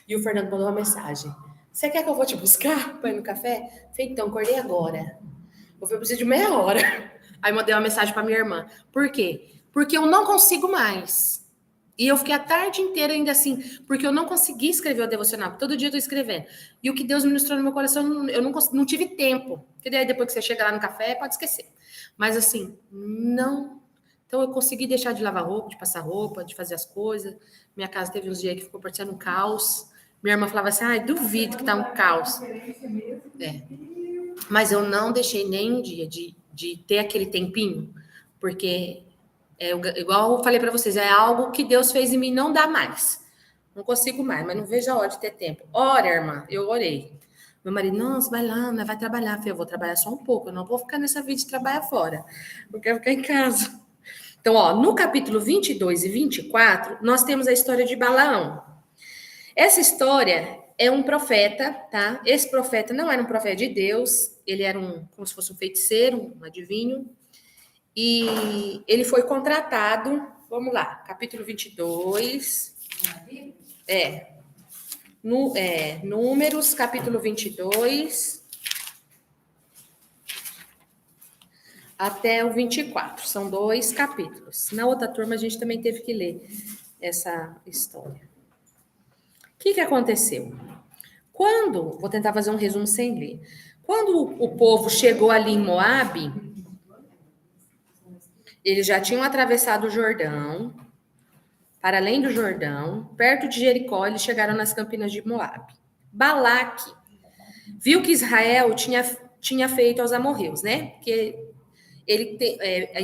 E o Fernando mandou uma mensagem. Você quer que eu vou te buscar para ir no café? Falei, então, acordei agora. Eu preciso de meia hora. Aí mandei uma mensagem para minha irmã. Por quê? Porque eu não consigo mais. E eu fiquei a tarde inteira ainda assim, porque eu não consegui escrever o devocional. Todo dia eu tô escrevendo. E o que Deus ministrou no meu coração, eu não tive tempo. Porque daí depois que você chega lá no café, pode esquecer. Mas assim, não. Então eu consegui deixar de lavar roupa, de passar roupa, de fazer as coisas. Minha casa teve uns dias que ficou parecendo um caos. Minha irmã falava assim, duvido que tá um caos. Mas eu não deixei nem um dia de ter aquele tempinho, porque, igual eu falei para vocês, é algo que Deus fez em mim, não dá mais. Não consigo mais, mas não vejo a hora de ter tempo. Ora, irmã, eu orei. Meu marido, nossa, vai lá, né, vai trabalhar. Eu falei, eu vou trabalhar só um pouco, eu não vou ficar nessa vida de trabalhar fora. Eu quero ficar em casa. Então, no capítulo 22 e 24, nós temos a história de Balaão. Essa história é um profeta, tá? Esse profeta não era um profeta de Deus, ele era como se fosse um feiticeiro, um adivinho. E ele foi contratado, vamos lá, capítulo 22. Números, capítulo 22. Até o 24. São 2 capítulos. Na outra turma, a gente também teve que ler essa história. O que aconteceu? Vou tentar fazer um resumo sem ler. Quando o povo chegou ali em Moabe, eles já tinham atravessado o Jordão, para além do Jordão, perto de Jericó, eles chegaram nas campinas de Moabe. Balaque viu que Israel tinha feito aos amorreus, né? Porque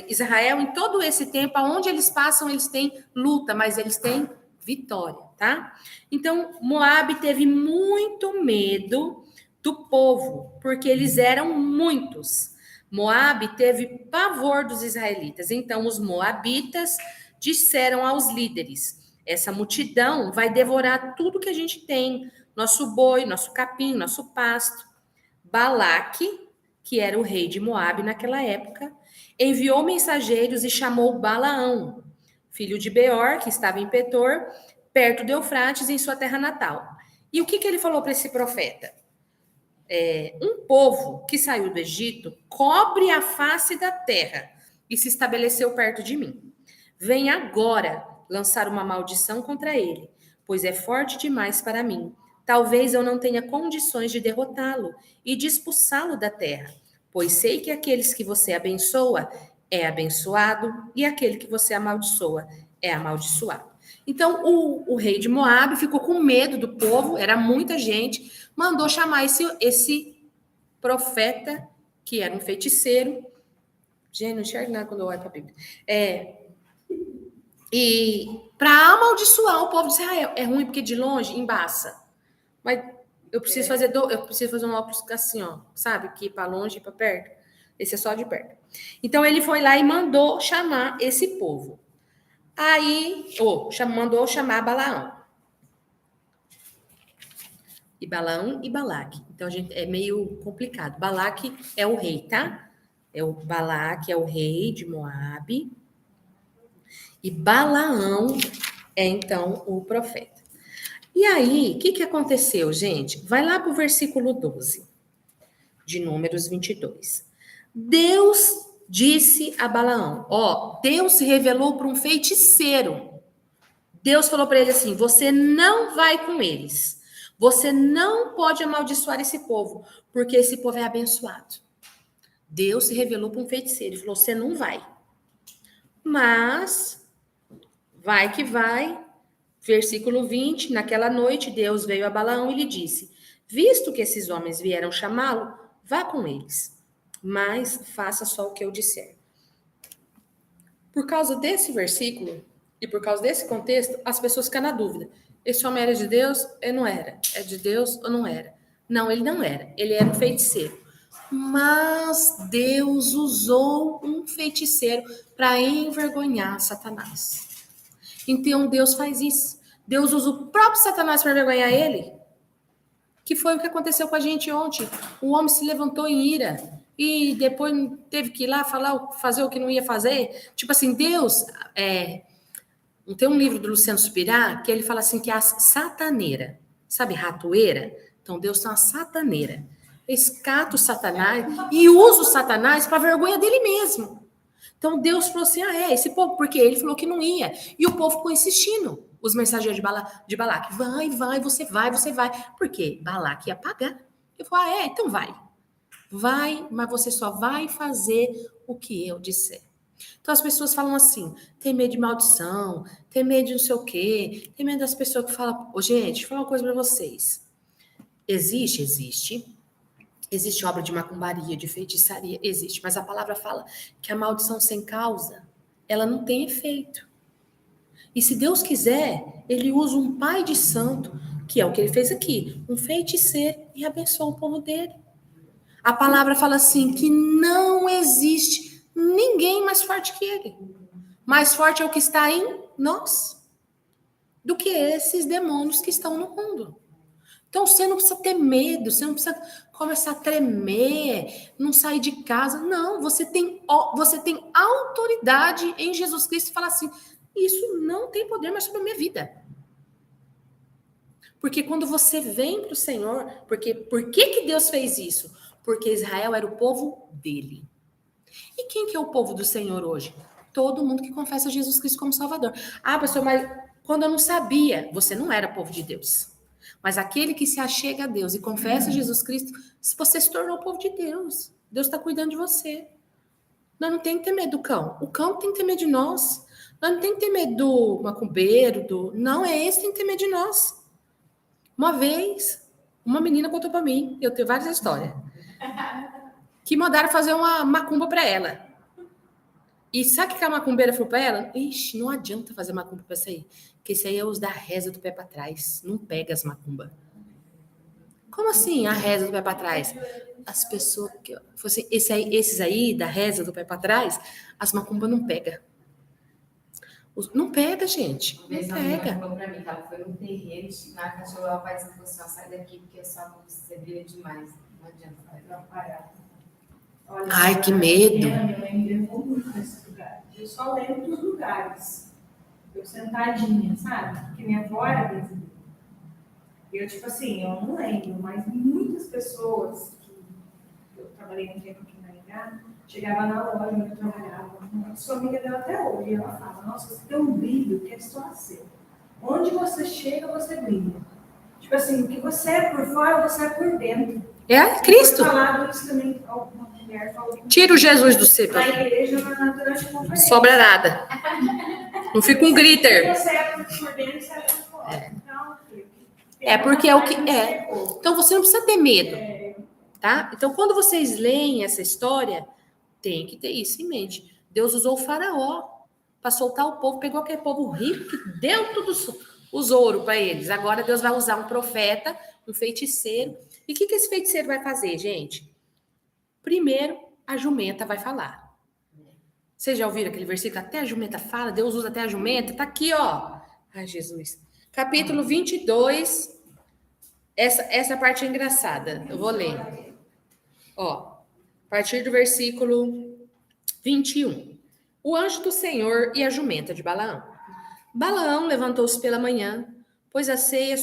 Israel, em todo esse tempo, aonde eles passam, eles têm luta, mas eles têm vitória, tá? Então, Moabe teve muito medo do povo, porque eles eram muitos. Moabe teve pavor dos israelitas. Então, os moabitas disseram aos líderes: essa multidão vai devorar tudo que a gente tem, nosso boi, nosso capim, nosso pasto. Balaque, que era o rei de Moabe naquela época, enviou mensageiros e chamou Balaão, filho de Beor, que estava em Petor, perto do Eufrates, em sua terra natal. E o que ele falou para esse profeta? Um povo que saiu do Egito cobre a face da terra e se estabeleceu perto de mim. Vem agora lançar uma maldição contra ele, pois é forte demais para mim. Talvez eu não tenha condições de derrotá-lo e de expulsá-lo da terra, pois sei que aqueles que você abençoa é abençoado e aquele que você amaldiçoa é amaldiçoado. Então, o rei de Moabe ficou com medo do povo, era muita gente, mandou chamar esse profeta, que era um feiticeiro. Gente, não enxerga nada quando eu olho para a Bíblia. E para amaldiçoar o povo de Israel. É ruim porque de longe embaça. Mas eu preciso fazer um óculos assim, ó, sabe? Que ir para longe e para perto. Esse é só de perto. Então ele foi lá e mandou chamar esse povo. Aí, mandou chamar Balaão. E Balaão e Balaque. Então, é meio complicado. Balaque é o rei, tá? Balaque é o rei de Moabe. E Balaão é, então, o profeta. E aí, o que aconteceu, gente? Vai lá para o versículo 12, de Números 22. Deus disse a Balaão, Deus se revelou para um feiticeiro. Deus falou para ele assim, você não vai com eles. Você não pode amaldiçoar esse povo, porque esse povo é abençoado. Deus se revelou para um feiticeiro e falou, você não vai. Mas, vai que vai. Versículo 20, naquela noite Deus veio a Balaão e lhe disse, visto que esses homens vieram chamá-lo, vá com eles, mas faça só o que eu disser. Por causa desse versículo e por causa desse contexto, as pessoas ficam na dúvida. Esse homem era de Deus ou não era? É de Deus ou não era? Não, ele não era. Ele era um feiticeiro. Mas Deus usou um feiticeiro para envergonhar Satanás. Então Deus faz isso. Deus usa o próprio Satanás para envergonhar ele. Que foi o que aconteceu com a gente ontem. O homem se levantou em ira e depois teve que ir lá fazer o que não ia fazer. Tipo assim, Deus... Tem um livro do Luciano Subirá que ele fala assim que é a sataneira. Sabe, ratoeira? Então Deus tem uma sataneira. Escata o Satanás e usa o Satanás para vergonha dele mesmo. Então Deus falou assim, esse povo, porque ele falou que não ia. E o povo ficou insistindo. Os mensageiros de Balaque, vai, você vai. Porque Balaque ia pagar. Eu falei, então vai. Vai, mas você só vai fazer o que eu disser. Então as pessoas falam assim, tem medo de maldição, tem medo de não sei o quê, tem medo das pessoas que falam, gente, deixa eu falar uma coisa para vocês. Existe obra de macumbaria, de feitiçaria, existe, mas a palavra fala que a maldição sem causa, ela não tem efeito. E se Deus quiser, ele usa um pai de santo, que é o que ele fez aqui, um feiticeiro, e abençoa o povo dele. A palavra fala assim, que não existe ninguém mais forte que ele. Mais forte é o que está em nós, do que esses demônios que estão no mundo. Então, você não precisa ter medo, você não precisa começar a tremer, não sair de casa. Não, você tem autoridade em Jesus Cristo e falar assim, isso não tem poder mais sobre a minha vida. Porque quando você vem para o Senhor, por que Deus fez isso? Porque Israel era o povo dele. E quem que é o povo do Senhor hoje? Todo mundo que confessa Jesus Cristo como Salvador. Ah, pastor, mas quando eu não sabia, você não era povo de Deus. Mas aquele que se achega a Deus e confessa Jesus Cristo, você se tornou povo de Deus. Deus está cuidando de você. Nós não tem que ter medo do cão. O cão tem que ter medo de nós. Nós não tem que ter medo do macumbeiro, Não, é esse que tem que ter medo de nós. Uma vez, uma menina contou para mim, eu tenho várias histórias, que mandaram fazer uma macumba para ela. E sabe o que a macumbeira falou para ela? Ixi, não adianta fazer macumba para isso aí. Porque isso aí é os da reza do pé para trás. Não pega as macumbas. Como assim a reza do pé para trás? As pessoas que assim, esses aí da reza do pé para trás, as macumbas não pega. Não pega, gente. Não pega. Falou pra mim que ela foi num terreiro, na cachorro, ela vai dizer assim, sai daqui porque a sua música brilha demais. Não adianta, vai atrapalhar. Olha, ai, que medo. Minha mãe me levou muito nesse lugar. Eu só lembro dos lugares. Eu sentadinha, sabe? Porque minha avó era brasileira. E eu, tipo assim, eu não lembro, mas muitas pessoas que eu trabalhei um tempo aqui na Maringá, chegava na loja onde eu trabalhava, eu sou amiga dela até hoje, e ela fala, nossa, você tem um brilho que é só seu. Onde você chega, você brilha. Tipo assim, o que você é por fora, você é por dentro. É Cristo. Falado isso também, alguma mulher falou. Tira o Jesus do seu. Na igreja, durante a conferência. Sobra nada. Não fica um glitter. Você é por dentro, você é por fora. Então, porque é o que é. Então você não precisa ter medo, tá? Então quando vocês leem essa história, tem que ter isso em mente. Deus usou o faraó para soltar o povo, pegou aquele povo rico que deu tudo os ouro para eles. Agora Deus vai usar um profeta, um feiticeiro. E o que esse feiticeiro vai fazer, gente? Primeiro, a jumenta vai falar. Vocês já ouviram aquele versículo? Até a jumenta fala, Deus usa até a jumenta. Tá aqui, ó. Ai, Jesus. Capítulo 22. Essa parte é engraçada. Eu vou ler. Ó, a partir do versículo 21. O anjo do Senhor e a jumenta de Balaão. Balaão levantou-se pela manhã, pôs a sela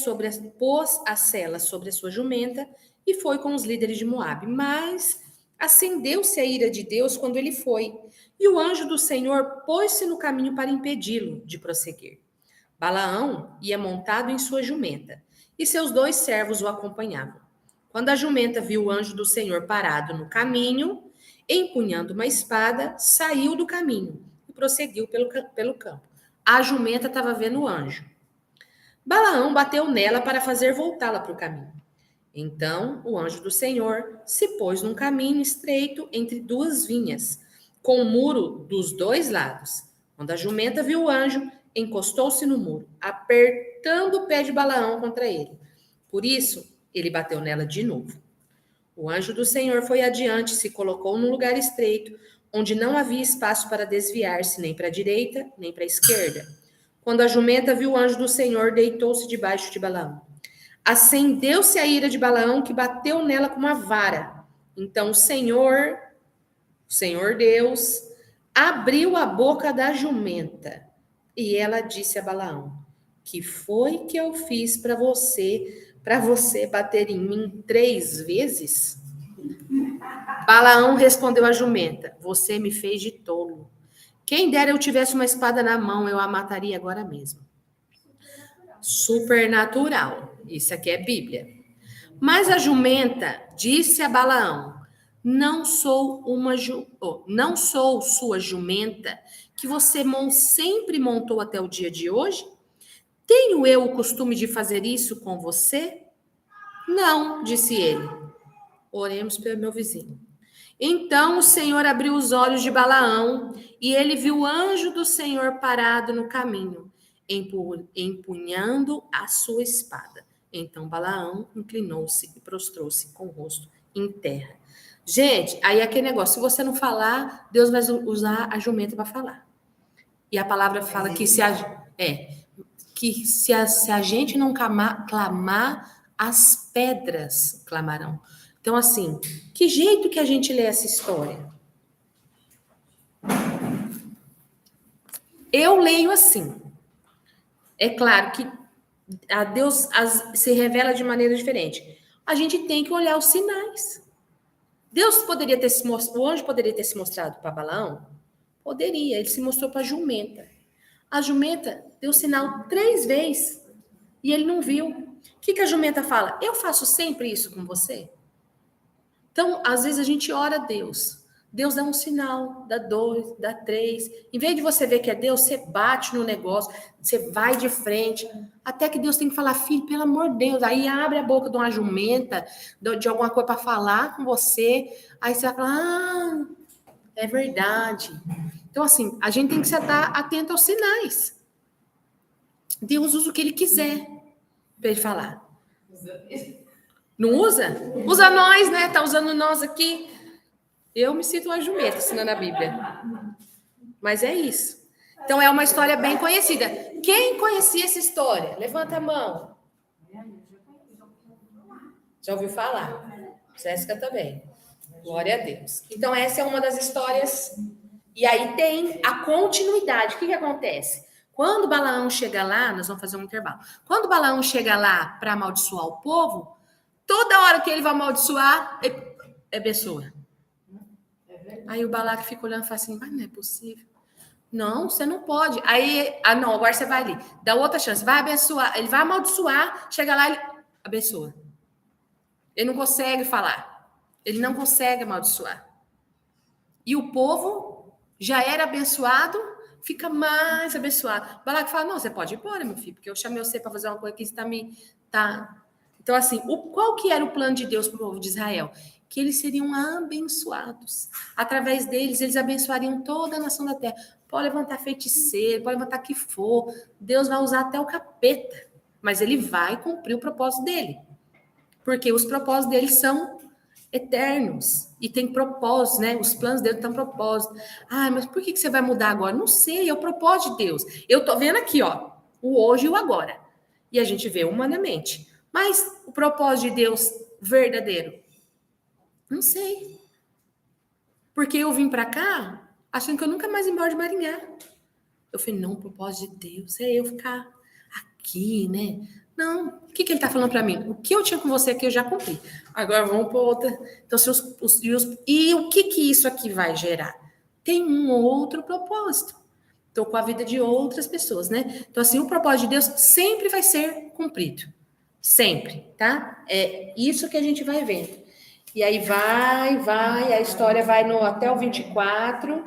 sobre a sua jumenta e foi com os líderes de Moabe. Mas acendeu-se a ira de Deus quando ele foi, e o anjo do Senhor pôs-se no caminho para impedi-lo de prosseguir. Balaão ia montado em sua jumenta, e seus 2 servos o acompanhavam. Quando a jumenta viu o anjo do Senhor parado no caminho, empunhando uma espada, saiu do caminho e prosseguiu pelo campo. A jumenta estava vendo o anjo. Balaão bateu nela para fazer voltá-la para o caminho. Então o anjo do Senhor se pôs num caminho estreito entre 2 vinhas, com um muro dos 2 lados. Quando a jumenta viu o anjo, encostou-se no muro, apertando o pé de Balaão contra ele. Por isso, ele bateu nela de novo. O anjo do Senhor foi adiante, se colocou num lugar estreito, onde não havia espaço para desviar-se nem para a direita, nem para a esquerda. Quando a jumenta viu o anjo do Senhor, deitou-se debaixo de Balaão. Acendeu-se a ira de Balaão, que bateu nela com uma vara. Então o Senhor Deus, abriu a boca da jumenta. E ela disse a Balaão: que foi que eu fiz para você bater em mim 3 vezes? Balaão respondeu à jumenta: você me fez de tolo. Quem dera eu tivesse uma espada na mão, eu a mataria agora mesmo. Supernatural. Isso aqui é Bíblia. Mas a jumenta disse a Balaão: não sou sua jumenta que você sempre montou até o dia de hoje? Tenho eu o costume de fazer isso com você? Não, disse ele. Oremos pelo meu vizinho. Então o Senhor abriu os olhos de Balaão e ele viu o anjo do Senhor parado no caminho, empunhando a sua espada. Então Balaão inclinou-se e prostrou-se com o rosto em terra. Gente, aí é aquele negócio, se você não falar, Deus vai usar a jumenta para falar. E a palavra fala que se a gente não clamar, as pedras clamarão. Então, assim, que jeito que a gente lê essa história? Eu leio assim. É claro que a Deus se revela de maneira diferente. A gente tem que olhar os sinais. Deus poderia ter o anjo poderia ter se mostrado para Balaão? Poderia. Ele se mostrou para a jumenta. A jumenta deu sinal 3 vezes e ele não viu. O que a jumenta fala? Eu faço sempre isso com você? Então, às vezes a gente ora a Deus. Deus dá um sinal, dá 2, dá 3. Em vez de você ver que é Deus, você bate no negócio, você vai de frente. Até que Deus tem que falar, filho, pelo amor de Deus. Aí abre a boca de uma jumenta, de alguma coisa para falar com você. Aí você vai falar, é verdade. Então, assim, a gente tem que estar atento aos sinais. Deus usa o que ele quiser para ele falar. Não usa? Usa nós, né? Tá usando nós aqui. Eu me sinto uma jumenta ensinando a Bíblia. Mas é isso. Então, é uma história bem conhecida. Quem conhecia essa história? Levanta a mão. Já ouviu falar? Jéssica também. Glória a Deus. Então, essa é uma das histórias. E aí tem a continuidade. O que acontece? Quando Balaão chega lá, nós vamos fazer um intervalo. Quando Balaão chega lá para amaldiçoar o povo, toda hora que ele vai amaldiçoar, ele abençoa. Aí o Balaque fica olhando e fala assim, mas não é possível. Não, você não pode. Aí, não, agora você vai ali. Dá outra chance, vai abençoar. Ele vai amaldiçoar, chega lá, ele abençoa. Ele não consegue falar. Ele não consegue amaldiçoar. E o povo já era abençoado, fica mais abençoado. Balaque fala, não, você pode ir embora, meu filho, porque eu chamei você para fazer uma coisa que está me... Então, assim, qual que era o plano de Deus para o povo de Israel? Que eles seriam abençoados. Através deles, eles abençoariam toda a nação da terra. Pode levantar feiticeiro, pode levantar o que for. Deus vai usar até o capeta. Mas ele vai cumprir o propósito dele. Porque os propósitos dele são eternos. E tem propósitos, né? Os planos dele têm propósito. Mas por que você vai mudar agora? Não sei, é o propósito de Deus. Eu tô vendo aqui, ó, o hoje e o agora. E a gente vê humanamente. Mas o propósito de Deus verdadeiro? Não sei. Porque eu vim para cá achando que eu nunca mais ia embora de Maringá. Eu falei, não, o propósito de Deus é eu ficar aqui, né? Não, o que ele tá falando para mim? O que eu tinha com você aqui eu já cumpri. Agora vamos para outra. Então, e o que isso aqui vai gerar? Tem um outro propósito. Estou com a vida de outras pessoas, né? Então, assim, o propósito de Deus sempre vai ser cumprido. Sempre, tá? É isso que a gente vai vendo. E aí vai, a história vai até o 24.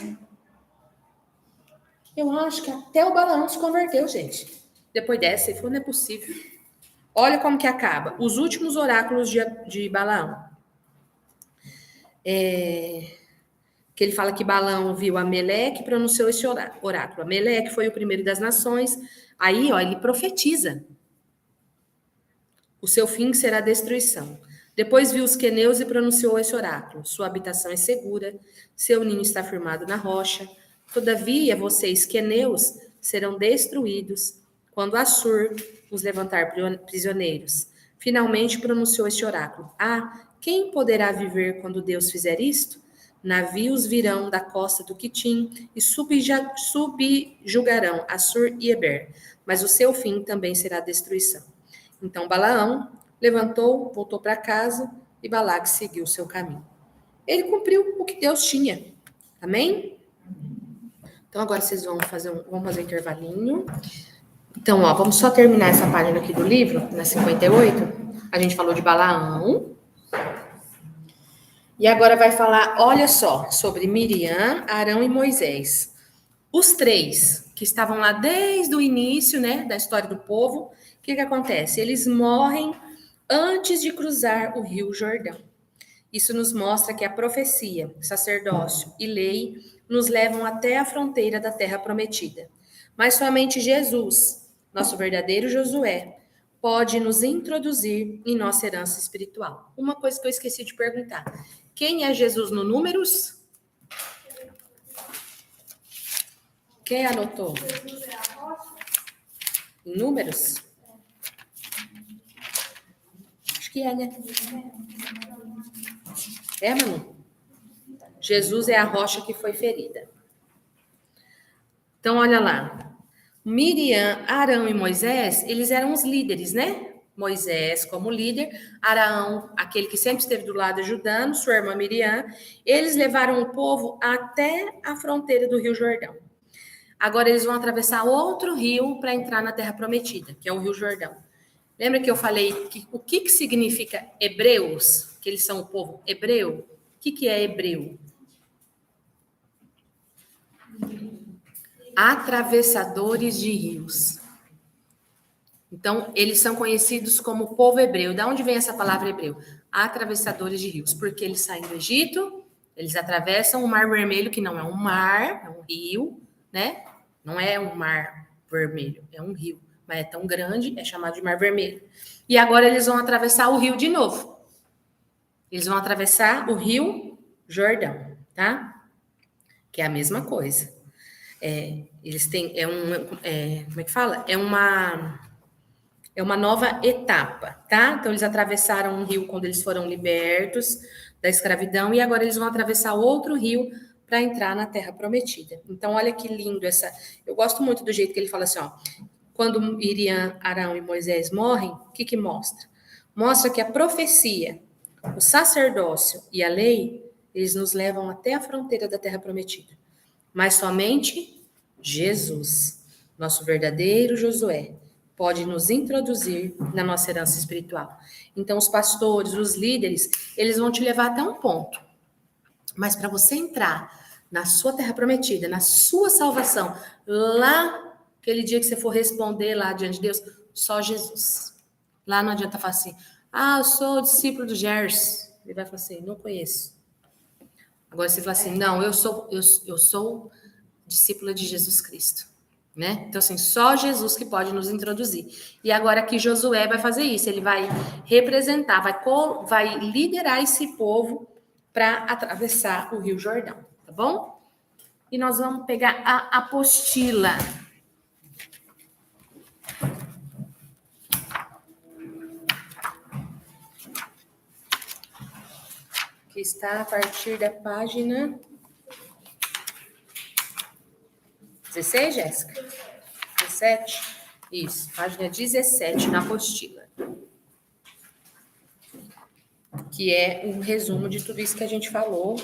Eu acho que até o Balaão se converteu, gente. Depois dessa, ele falou, não é possível. Olha como que acaba. Os últimos oráculos de Balaão. Que ele fala que Balaão viu Ameleque e pronunciou esse oráculo. Ameleque foi o primeiro das nações. Aí, ó, ele profetiza. O seu fim será destruição. Depois viu os queneus e pronunciou esse oráculo. Sua habitação é segura, seu ninho está firmado na rocha. Todavia, vocês, queneus, serão destruídos quando Assur os levantar prisioneiros. Finalmente pronunciou este oráculo. Quem poderá viver quando Deus fizer isto? Navios virão da costa do Quitim e subjugarão Assur e Eber, mas o seu fim também será destruição. Então Balaão levantou, voltou para casa e Balaque seguiu o seu caminho. Ele cumpriu o que Deus tinha. Amém? Então agora vocês vamos fazer um intervalinho. Então, ó, vamos só terminar essa página aqui do livro, na 58. A gente falou de Balaão. E agora vai falar, olha só, sobre Miriam, Arão e Moisés. Os 3 que estavam lá desde o início, né, da história do povo. O que acontece? Eles morrem antes de cruzar o rio Jordão. Isso nos mostra que a profecia, sacerdócio e lei nos levam até a fronteira da terra prometida. Mas somente Jesus, nosso verdadeiro Josué, pode nos introduzir em nossa herança espiritual. Uma coisa que eu esqueci de perguntar. Quem é Jesus no Números? Quem anotou? Em Números? que é, né? É, Manu? Jesus é a rocha que foi ferida. Então, olha lá. Miriam, Arão e Moisés, eles eram os líderes, né? Moisés como líder, Arão, aquele que sempre esteve do lado ajudando, sua irmã Miriam, eles levaram o povo até a fronteira do Rio Jordão. Agora eles vão atravessar outro rio para entrar na Terra Prometida, que é o Rio Jordão. Lembra que eu falei o que significa hebreus? Que eles são o povo hebreu? O que é hebreu? Atravessadores de rios. Então, eles são conhecidos como povo hebreu. Da onde vem essa palavra hebreu? Atravessadores de rios. Porque eles saem do Egito, eles atravessam o Mar Vermelho, que não é um mar, é um rio, né? Não é um mar vermelho, é um rio. Mas é tão grande, é chamado de Mar Vermelho. E agora eles vão atravessar o rio de novo. Eles vão atravessar o Rio Jordão, tá? Que é a mesma coisa. Eles têm, como é que fala? É uma nova etapa, tá? Então, eles atravessaram um rio quando eles foram libertos da escravidão e agora eles vão atravessar outro rio para entrar na Terra Prometida. Então, olha que lindo essa... Eu gosto muito do jeito que ele fala assim, ó. Quando Miriam, Arão e Moisés morrem, o que mostra? Mostra que a profecia, o sacerdócio e a lei, eles nos levam até a fronteira da Terra Prometida. Mas somente Jesus, nosso verdadeiro Josué, pode nos introduzir na nossa herança espiritual. Então, os pastores, os líderes, eles vão te levar até um ponto. Mas para você entrar na sua terra prometida, na sua salvação, lá, aquele dia que você for responder lá diante de Deus, só Jesus. Lá não adianta falar assim, eu sou discípulo do Gers. Ele vai falar assim, não conheço. Agora você fala assim, não, eu sou discípula de Jesus Cristo. Né? Então, assim, só Jesus que pode nos introduzir. E agora que Josué vai fazer isso, ele vai representar, vai liderar esse povo para atravessar o Rio Jordão, tá bom? E nós vamos pegar a apostila. Que está a partir da página 16, Jéssica? 17? Isso, página 17 na apostila. Que é um resumo de tudo isso que a gente falou.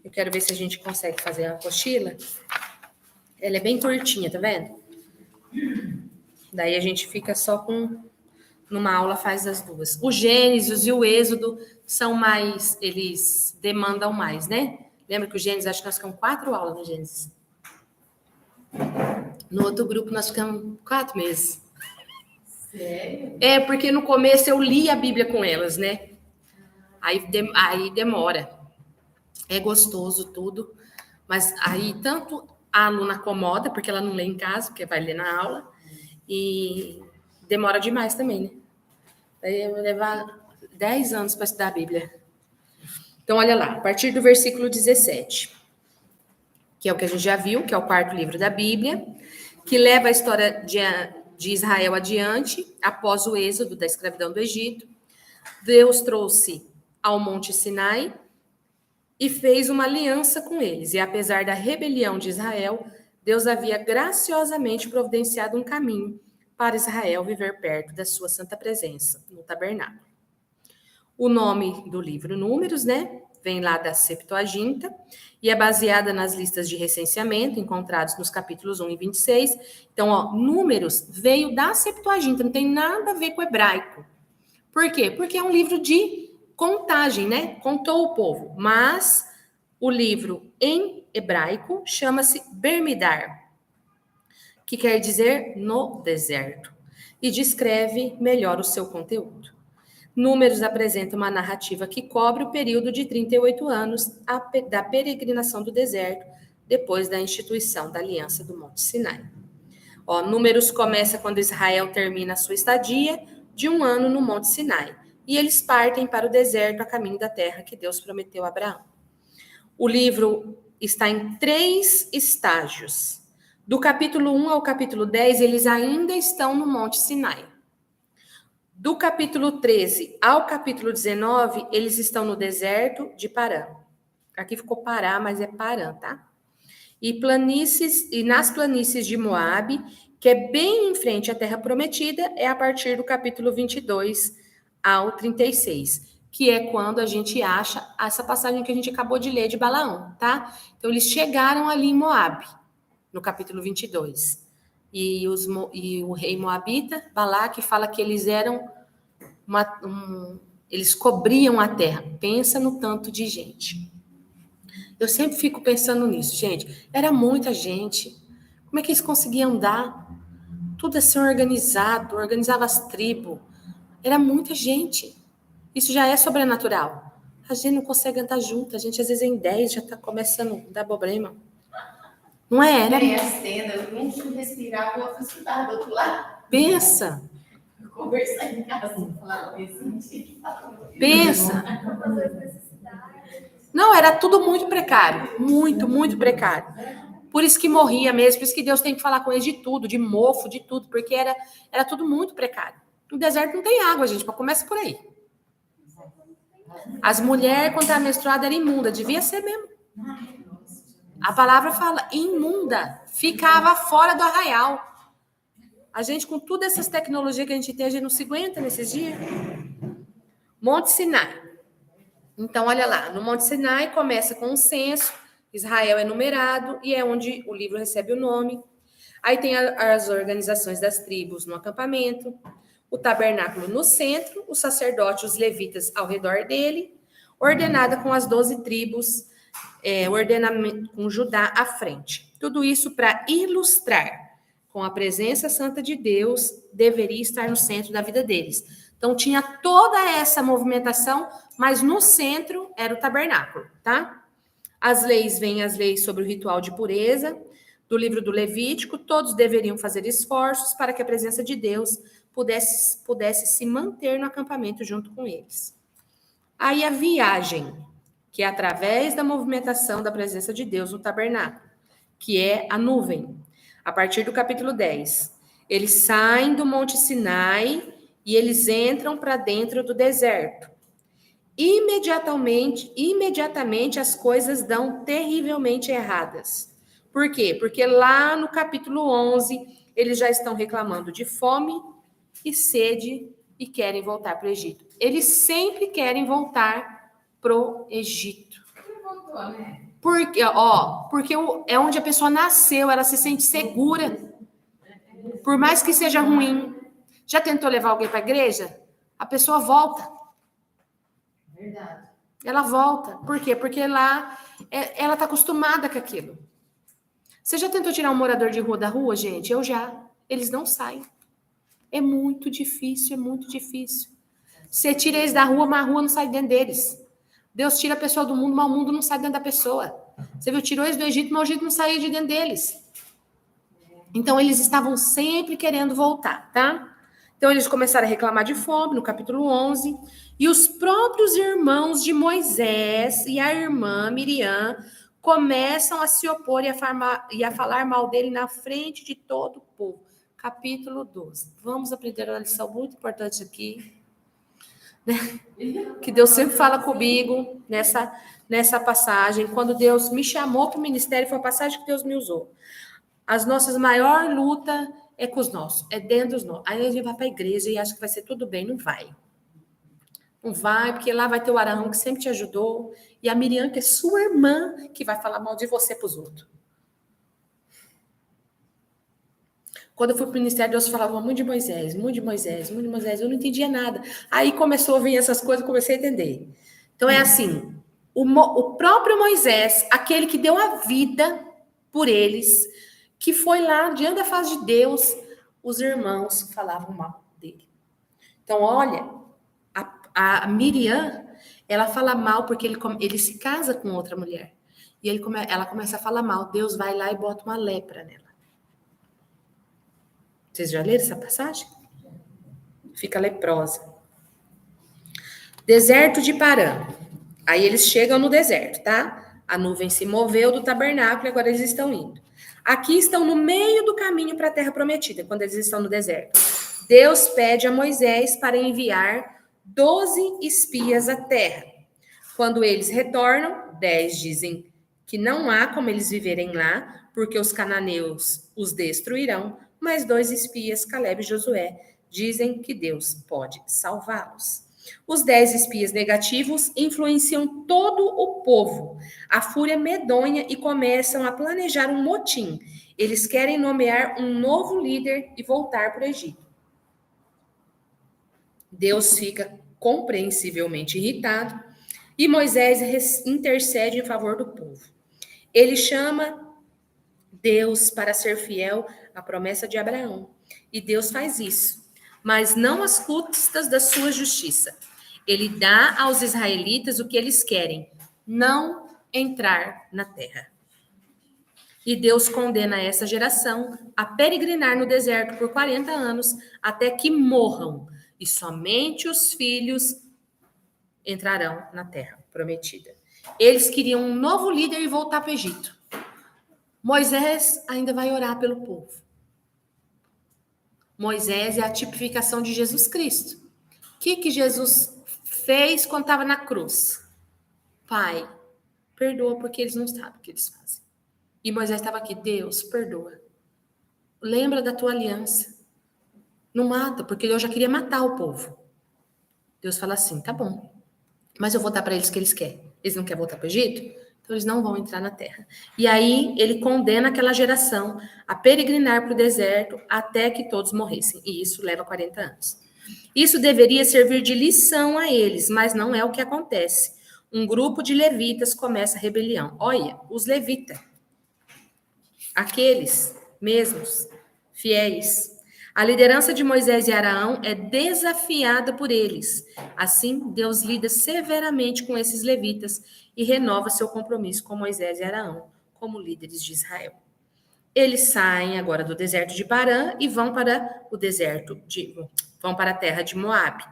Eu quero ver se a gente consegue fazer a apostila. Ela é bem curtinha, tá vendo? Daí a gente fica só com... Numa aula faz as duas. O Gênesis e o Êxodo são mais... Eles demandam mais, né? Lembra que o Gênesis, acho que nós ficamos 4 aulas no Gênesis. No outro grupo nós ficamos 4 meses. Sério? Porque no começo eu li a Bíblia com elas, né? Aí demora. É gostoso tudo. Mas aí tanto a aluna acomoda, porque ela não lê em casa, porque vai ler na aula. E demora demais também, né? Daí vai levar 10 anos para estudar a Bíblia. Então, olha lá, a partir do versículo 17, que é o que a gente já viu, que é o 4º livro da Bíblia, que leva a história de Israel adiante, após o êxodo da escravidão do Egito. Deus trouxe ao Monte Sinai e fez uma aliança com eles. E apesar da rebelião de Israel, Deus havia graciosamente providenciado um caminho para Israel viver perto da sua santa presença, no tabernáculo. O nome do livro Números, né, vem lá da Septuaginta, e é baseada nas listas de recenseamento encontrados nos capítulos 1 e 26. Então, Números veio da Septuaginta, não tem nada a ver com o hebraico. Por quê? Porque é um livro de contagem, né? Contou o povo. Mas o livro em hebraico chama-se Bermidar, que quer dizer no deserto, e descreve melhor o seu conteúdo. Números apresenta uma narrativa que cobre o período de 38 anos da peregrinação do deserto, depois da instituição da Aliança do Monte Sinai. Números começa quando Israel termina a sua estadia de 1 ano no Monte Sinai, e eles partem para o deserto a caminho da terra que Deus prometeu a Abraão. O livro está em 3 estágios. Do capítulo 1 ao capítulo 10, eles ainda estão no Monte Sinai. Do capítulo 13 ao capítulo 19, eles estão no deserto de Parã. Aqui ficou Pará, mas é Parã, tá? E nas planícies de Moabe, que é bem em frente à Terra Prometida, é a partir do capítulo 22 ao 36, que é quando a gente acha essa passagem que a gente acabou de ler de Balaão, tá? Então, eles chegaram ali em Moabe, no capítulo 22. E o rei moabita, Balaque, fala que eles eram eles cobriam a terra. Pensa no tanto de gente. Eu sempre fico pensando nisso, gente. Era muita gente. Como é que eles conseguiam andar? Tudo assim organizado, organizava as tribos. Era muita gente. Isso já é sobrenatural. A gente não consegue andar junto. A gente, às vezes, em 10 já está começando a dar problema. Não é? Era... as tendas, um respirava, o outro escutava do outro lado. Pensa. Conversar em casa, falar Pensa. Não, era tudo muito precário. Muito, muito precário. Por isso que morria mesmo. Por isso que Deus tem que falar com eles de tudo, de mofo, de tudo. Porque era tudo muito precário. No deserto não tem água, gente. Começa por aí. As mulheres, quando estavam menstruadas, era imunda. Devia ser mesmo. A palavra fala imunda. Ficava fora do arraial. A gente, com todas essas tecnologias que a gente tem, a gente não se aguenta nesses dias. Monte Sinai. Então, olha lá. No Monte Sinai começa com um censo. Israel é numerado e é onde o livro recebe o nome. Aí tem as organizações das tribos no acampamento. O tabernáculo no centro. Os sacerdotes, os levitas ao redor dele. Ordenada com as 12 tribos. Ordenamento com Judá à frente. Tudo isso para ilustrar com a presença santa de Deus, deveria estar no centro da vida deles. Então, tinha toda essa movimentação, mas no centro era o tabernáculo, tá? As leis sobre o ritual de pureza, do livro do Levítico, todos deveriam fazer esforços para que a presença de Deus pudesse se manter no acampamento junto com eles. Aí a viagem, que é através da movimentação da presença de Deus no tabernáculo, que é a nuvem. A partir do capítulo 10, eles saem do Monte Sinai e eles entram para dentro do deserto. Imediatamente as coisas dão terrivelmente erradas. Por quê? Porque lá no capítulo 11, eles já estão reclamando de fome e sede e querem voltar para o Egito. Eles sempre querem voltar para o Egito. Voltou, né? Porque é onde a pessoa nasceu, ela se sente segura. Por mais que seja ruim. Já tentou levar alguém para a igreja? A pessoa volta. Verdade. Ela volta. Por quê? Porque lá ela está acostumada com aquilo. Você já tentou tirar um morador de rua da rua, gente? Eu já. Eles não saem. É muito difícil, é muito difícil. Você tira eles da rua, mas a rua não sai dentro deles. Deus tira a pessoa do mundo, mas o mundo não sai dentro da pessoa. Você viu, tirou eles do Egito, mas o Egito não saiu de dentro deles. Então, eles estavam sempre querendo voltar, tá? Então, eles começaram a reclamar de fome, no capítulo 11. E os próprios irmãos de Moisés e a irmã Miriam começam a se opor e a falar mal dele na frente de todo o povo. Capítulo 12. Vamos aprender uma lição muito importante aqui. Que Deus sempre fala comigo nessa passagem. Quando Deus me chamou para o ministério, foi a passagem que Deus me usou. As nossas maiores lutas é com os nossos, é dentro dos nossos. Aí a gente vai para a igreja e acha que vai ser tudo bem. Não vai. Não vai, porque lá vai ter o Arão que sempre te ajudou e a Miriam, que é sua irmã, que vai falar mal de você para os outros. Quando eu fui para o ministério, Deus falava muito de Moisés, muito de Moisés, muito de Moisés. Eu não entendia nada. Aí começou a vir essas coisas, eu comecei a entender. Então é assim, o próprio Moisés, aquele que deu a vida por eles, que foi lá diante da face de Deus, os irmãos falavam mal dele. Então, olha, a Miriam, ela fala mal porque ele se casa com outra mulher. E ela começa a falar mal. Deus vai lá e bota uma lepra nela. Vocês já leram essa passagem? Fica leprosa. Deserto de Parã. Aí eles chegam no deserto, tá? A nuvem se moveu do tabernáculo e agora eles estão indo. Aqui estão no meio do caminho para a terra prometida, quando eles estão no deserto. Deus pede a Moisés para enviar 12 espias à terra. Quando eles retornam, 10 dizem que não há como eles viverem lá, porque os cananeus os destruirão, mas 2 espias, Calebe e Josué, dizem que Deus pode salvá-los. Os 10 espias negativos influenciam todo o povo. A fúria é medonha e começam a planejar um motim. Eles querem nomear um novo líder e voltar para o Egito. Deus fica compreensivelmente irritado e Moisés intercede em favor do povo. Ele chama Deus para ser fiel à promessa de Abraão. E Deus faz isso, mas não às custas da sua justiça. Ele dá aos israelitas o que eles querem, não entrar na terra. E Deus condena essa geração a peregrinar no deserto por 40 anos, até que morram, e somente os filhos entrarão na terra prometida. Eles queriam um novo líder e voltar para o Egito. Moisés ainda vai orar pelo povo. Moisés é a tipificação de Jesus Cristo. O que Jesus fez quando estava na cruz? Pai, perdoa porque eles não sabem o que eles fazem. E Moisés estava aqui, Deus, perdoa. Lembra da tua aliança. Não mata, porque eu já queria matar o povo. Deus fala assim, tá bom, mas eu vou dar para eles o que eles querem. Eles não querem voltar para o Egito? Então eles não vão entrar na terra. E aí ele condena aquela geração a peregrinar para o deserto até que todos morressem. E isso leva 40 anos. Isso deveria servir de lição a eles, mas não é o que acontece. Um grupo de levitas começa a rebelião. Olha, os levitas. Aqueles mesmos, fiéis. A liderança de Moisés e Arão é desafiada por eles. Assim, Deus lida severamente com esses levitas e renova seu compromisso com Moisés e Arão como líderes de Israel. Eles saem agora do deserto de Parã e vão para a terra de Moabe.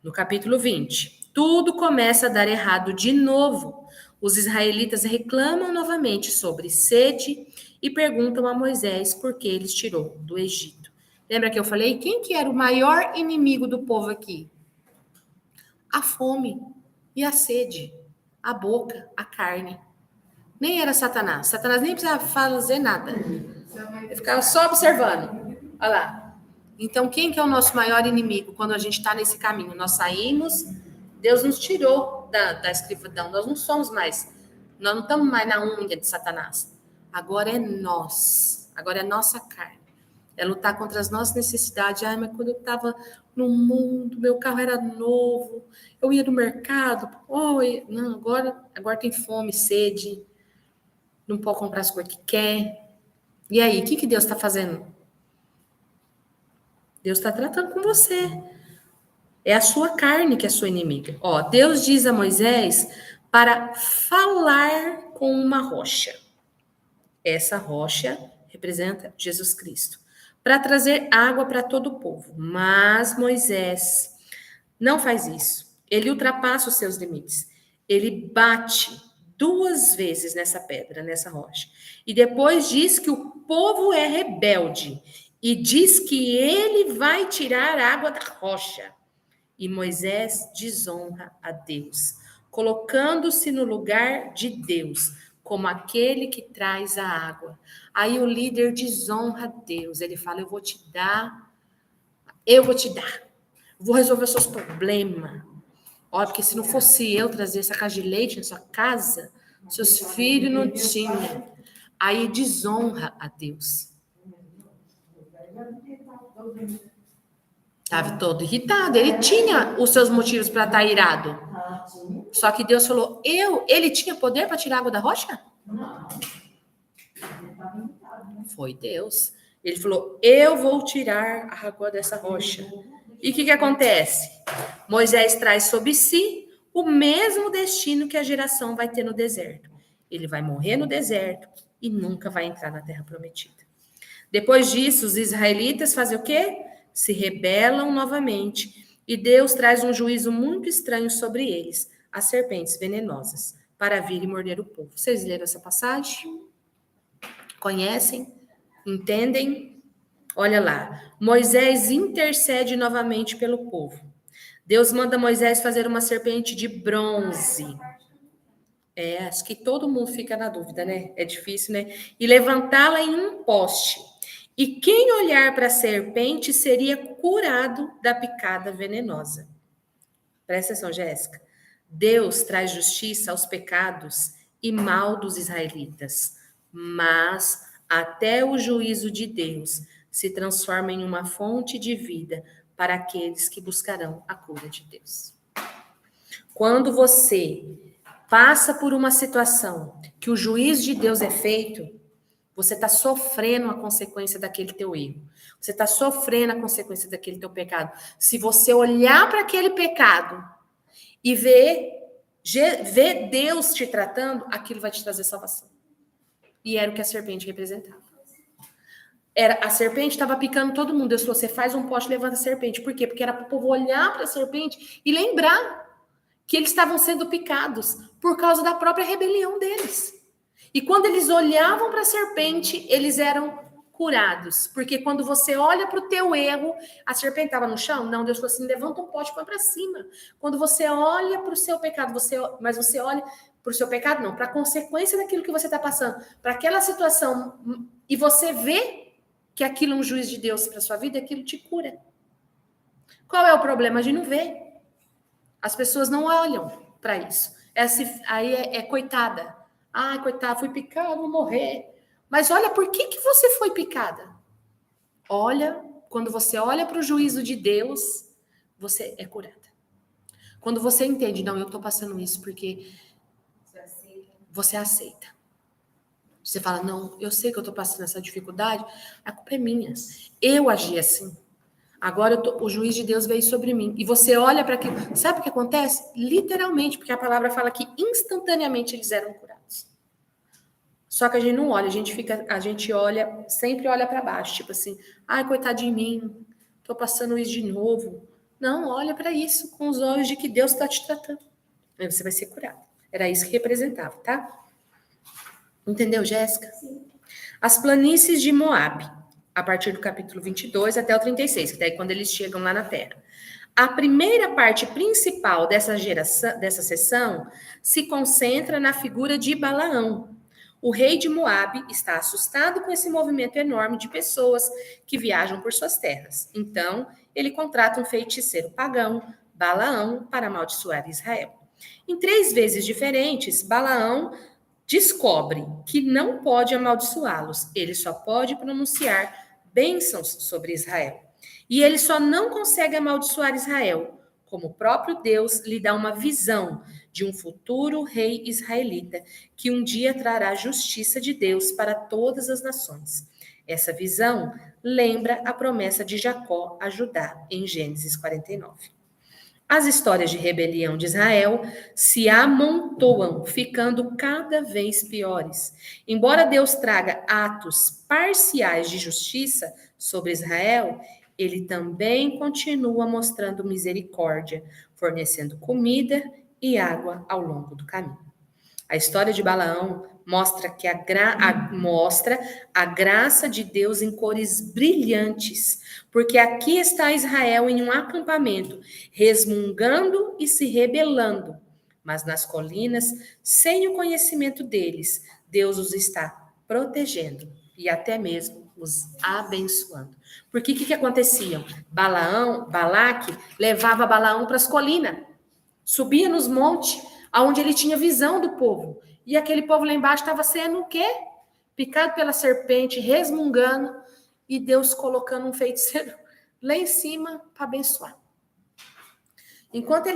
No capítulo 20, tudo começa a dar errado de novo. Os israelitas reclamam novamente sobre sede e perguntam a Moisés por que eles tirou do Egito. Lembra que eu falei? Quem que era o maior inimigo do povo aqui? A fome e a sede, a boca, a carne. Nem era Satanás. Satanás nem precisava fazer nada. Ele ficava só observando. Olha lá. Então, quem que é o nosso maior inimigo quando a gente está nesse caminho? Nós saímos, Deus nos tirou da escravidão. Nós não somos mais, nós não estamos mais na unha de Satanás. Agora é nós. Agora é nossa carne. É lutar contra as nossas necessidades. Ai, mas quando eu estava no mundo, meu carro era novo, eu ia no mercado. Não, agora tem fome, sede, não pode comprar as coisas que quer. E aí, o que Deus está fazendo? Deus está tratando com você. É a sua carne que é a sua inimiga. Deus diz a Moisés para falar com uma rocha. Essa rocha representa Jesus Cristo. Para trazer água para todo o povo. Mas Moisés não faz isso. Ele ultrapassa os seus limites. Ele bate 2 vezes nessa pedra, nessa rocha. E depois diz que o povo é rebelde. E diz que ele vai tirar a água da rocha. E Moisés desonra a Deus, colocando-se no lugar de Deus, como aquele que traz a água. Aí o líder desonra Deus. Ele fala, eu vou te dar. Vou resolver os seus problemas. Porque se não fosse eu trazer essa caixa de leite na sua casa, seus filhos não tinham. Aí desonra a Deus. Estava todo irritado. Ele tinha os seus motivos para estar irado. Só que Deus falou, ele tinha poder para tirar água da rocha? Não. Foi Deus. Ele falou, eu vou tirar a água dessa rocha. E o que acontece? Moisés traz sobre si o mesmo destino que a geração vai ter no deserto. Ele vai morrer no deserto e nunca vai entrar na terra prometida. Depois disso, os israelitas fazem o quê? Se rebelam novamente. E Deus traz um juízo muito estranho sobre eles, as serpentes venenosas, para vir e morder o povo. Vocês leram essa passagem? Conhecem? Entendem? Olha lá, Moisés intercede novamente pelo povo. Deus manda Moisés fazer uma serpente de bronze. Acho que todo mundo fica na dúvida, né? É difícil, né? E levantá-la em um poste. E quem olhar para a serpente seria curado da picada venenosa. Presta atenção, Jéssica. Deus traz justiça aos pecados e mal dos israelitas, mas até o juízo de Deus se transforma em uma fonte de vida para aqueles que buscarão a cura de Deus. Quando você passa por uma situação que o juízo de Deus é feito, você está sofrendo a consequência daquele teu erro. Você está sofrendo a consequência daquele teu pecado. Se você olhar para aquele pecado e ver Deus te tratando, aquilo vai te trazer salvação. E era o que a serpente representava. A serpente estava picando todo mundo. Deus falou, você faz um poste, levanta a serpente. Por quê? Porque era para o povo olhar para a serpente e lembrar que eles estavam sendo picados por causa da própria rebelião deles. E quando eles olhavam para a serpente, eles eram curados. Porque quando você olha para o teu erro, a serpente estava no chão? Não, Deus falou assim, levanta um pote e põe para cima. Quando você olha para o seu pecado, mas você olha para o seu pecado, não, para a consequência daquilo que você está passando, para aquela situação, e você vê que aquilo é um juízo de Deus para a sua vida, aquilo te cura. Qual é o problema? A gente não vê. As pessoas não olham para isso. Aí é coitada. Ai, coitada, fui picada, vou morrer. Mas olha, por que você foi picada? Olha, quando você olha para o juízo de Deus, você é curada. Quando você entende, não, eu estou passando isso porque você aceita. Você fala, não, eu sei que eu estou passando essa dificuldade, a culpa é minha. Eu agi assim. Agora o juiz de Deus veio sobre mim. E você olha para aquilo. Sabe o que acontece? Literalmente, porque a palavra fala que instantaneamente eles eram curados. Só que a gente não olha, a gente olha, sempre olha para baixo, tipo assim, ai, coitado de mim, tô passando isso de novo. Não, olha para isso com os olhos de que Deus está te tratando. Aí você vai ser curado. Era isso que representava, tá? Entendeu, Jéssica? Sim. As planícies de Moabe, a partir do capítulo 22 até o 36, que daí quando eles chegam lá na terra. A primeira parte principal dessa sessão se concentra na figura de Balaão. O rei de Moabe está assustado com esse movimento enorme de pessoas que viajam por suas terras. Então, ele contrata um feiticeiro pagão, Balaão, para amaldiçoar Israel. Em 3 vezes diferentes, Balaão descobre que não pode amaldiçoá-los, ele só pode pronunciar bênçãos sobre Israel. E ele só não consegue amaldiçoar Israel, como o próprio Deus lhe dá uma visão de um futuro rei israelita, que um dia trará a justiça de Deus para todas as nações. Essa visão lembra a promessa de Jacó a Judá, em Gênesis 49. As histórias de rebelião de Israel se amontoam, ficando cada vez piores. Embora Deus traga atos parciais de justiça sobre Israel, ele também continua mostrando misericórdia, fornecendo comida e água ao longo do caminho. A história de Balaão mostra a graça de Deus em cores brilhantes, porque aqui está Israel em um acampamento, resmungando e se rebelando, mas nas colinas, sem o conhecimento deles, Deus os está protegendo e até mesmo os abençoando. Porque o que acontecia? Balaque levava Balaão para as colinas, subia nos montes, onde ele tinha visão do povo. E aquele povo lá embaixo estava sendo o quê? Picado pela serpente, resmungando, e Deus colocando um feiticeiro lá em cima para abençoar. Enquanto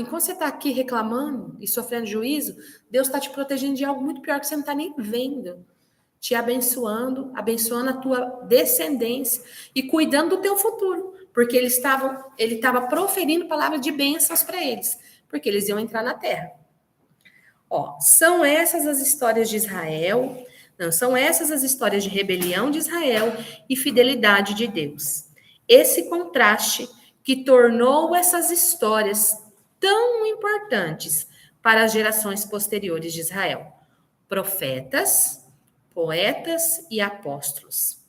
você está aqui reclamando e sofrendo juízo, Deus está te protegendo de algo muito pior que você não está nem vendo. Te abençoando a tua descendência e cuidando do teu futuro. Porque ele estava proferindo palavras de bênçãos para eles, porque eles iam entrar na terra. São essas as histórias de Israel, são essas as histórias de rebelião de Israel e fidelidade de Deus. Esse contraste que tornou essas histórias tão importantes para as gerações posteriores de Israel. Profetas, poetas e apóstolos.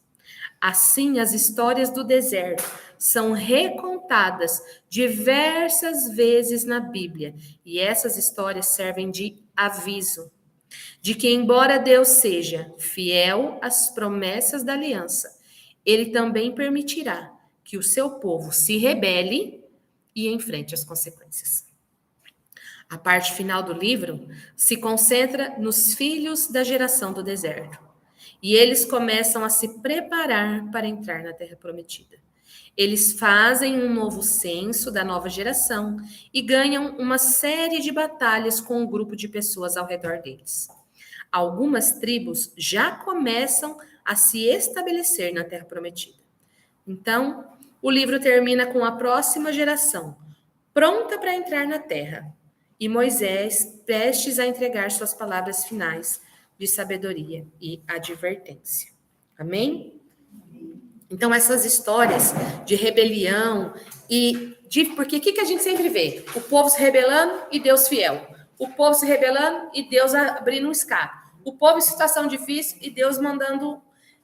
Assim, as histórias do deserto são recontadas diversas vezes na Bíblia, e essas histórias servem de aviso de que, embora Deus seja fiel às promessas da aliança, ele também permitirá que o seu povo se rebele e enfrente as consequências. A parte final do livro se concentra nos filhos da geração do deserto. E eles começam a se preparar para entrar na Terra Prometida. Eles fazem um novo censo da nova geração e ganham uma série de batalhas com um grupo de pessoas ao redor deles. Algumas tribos já começam a se estabelecer na Terra Prometida. Então, o livro termina com a próxima geração, pronta para entrar na Terra, e Moisés prestes a entregar suas palavras finais de sabedoria e advertência. Amém? Então, essas histórias de rebelião e de... Porque o que a gente sempre vê? O povo se rebelando e Deus fiel. O povo se rebelando e Deus abrindo um escape. O povo em situação difícil e Deus mandando...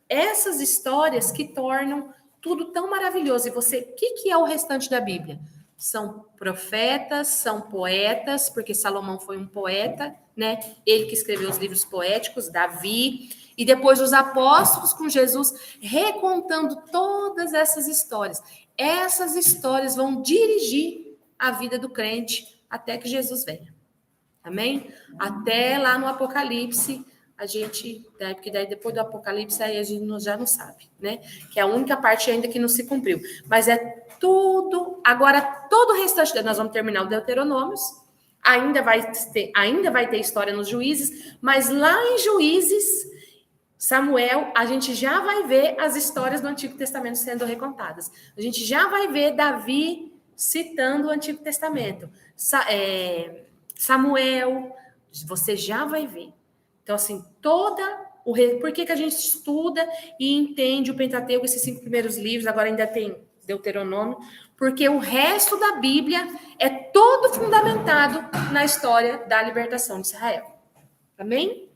Essas histórias que tornam tudo tão maravilhoso. E você, o que é o restante da Bíblia? São profetas, são poetas, porque Salomão foi um poeta, né? Ele que escreveu os livros poéticos, Davi, e depois os apóstolos com Jesus, recontando todas essas histórias. Essas histórias vão dirigir a vida do crente até que Jesus venha. Amém? Até lá no Apocalipse, a gente, porque daí depois do Apocalipse aí a gente já não sabe, né? Que é a única parte ainda que não se cumpriu. Mas é tudo, agora todo o restante, nós vamos terminar o Deuteronômios, ainda vai ter história nos Juízes, mas lá em Juízes, Samuel, a gente já vai ver as histórias do Antigo Testamento sendo recontadas. A gente já vai ver Davi citando o Antigo Testamento. Samuel, você já vai ver. Então, assim, por que a gente estuda e entende o Pentateuco, esses 5 primeiros livros, agora ainda tem Deuteronômio, porque o resto da Bíblia é todo fundamentado na história da libertação de Israel. Amém?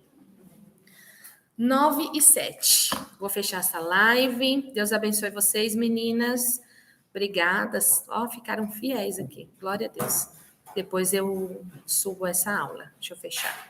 9 e 7. Vou fechar essa live. Deus abençoe vocês, meninas. Obrigadas. Ficaram fiéis aqui. Glória a Deus. Depois eu subo essa aula. Deixa eu fechar.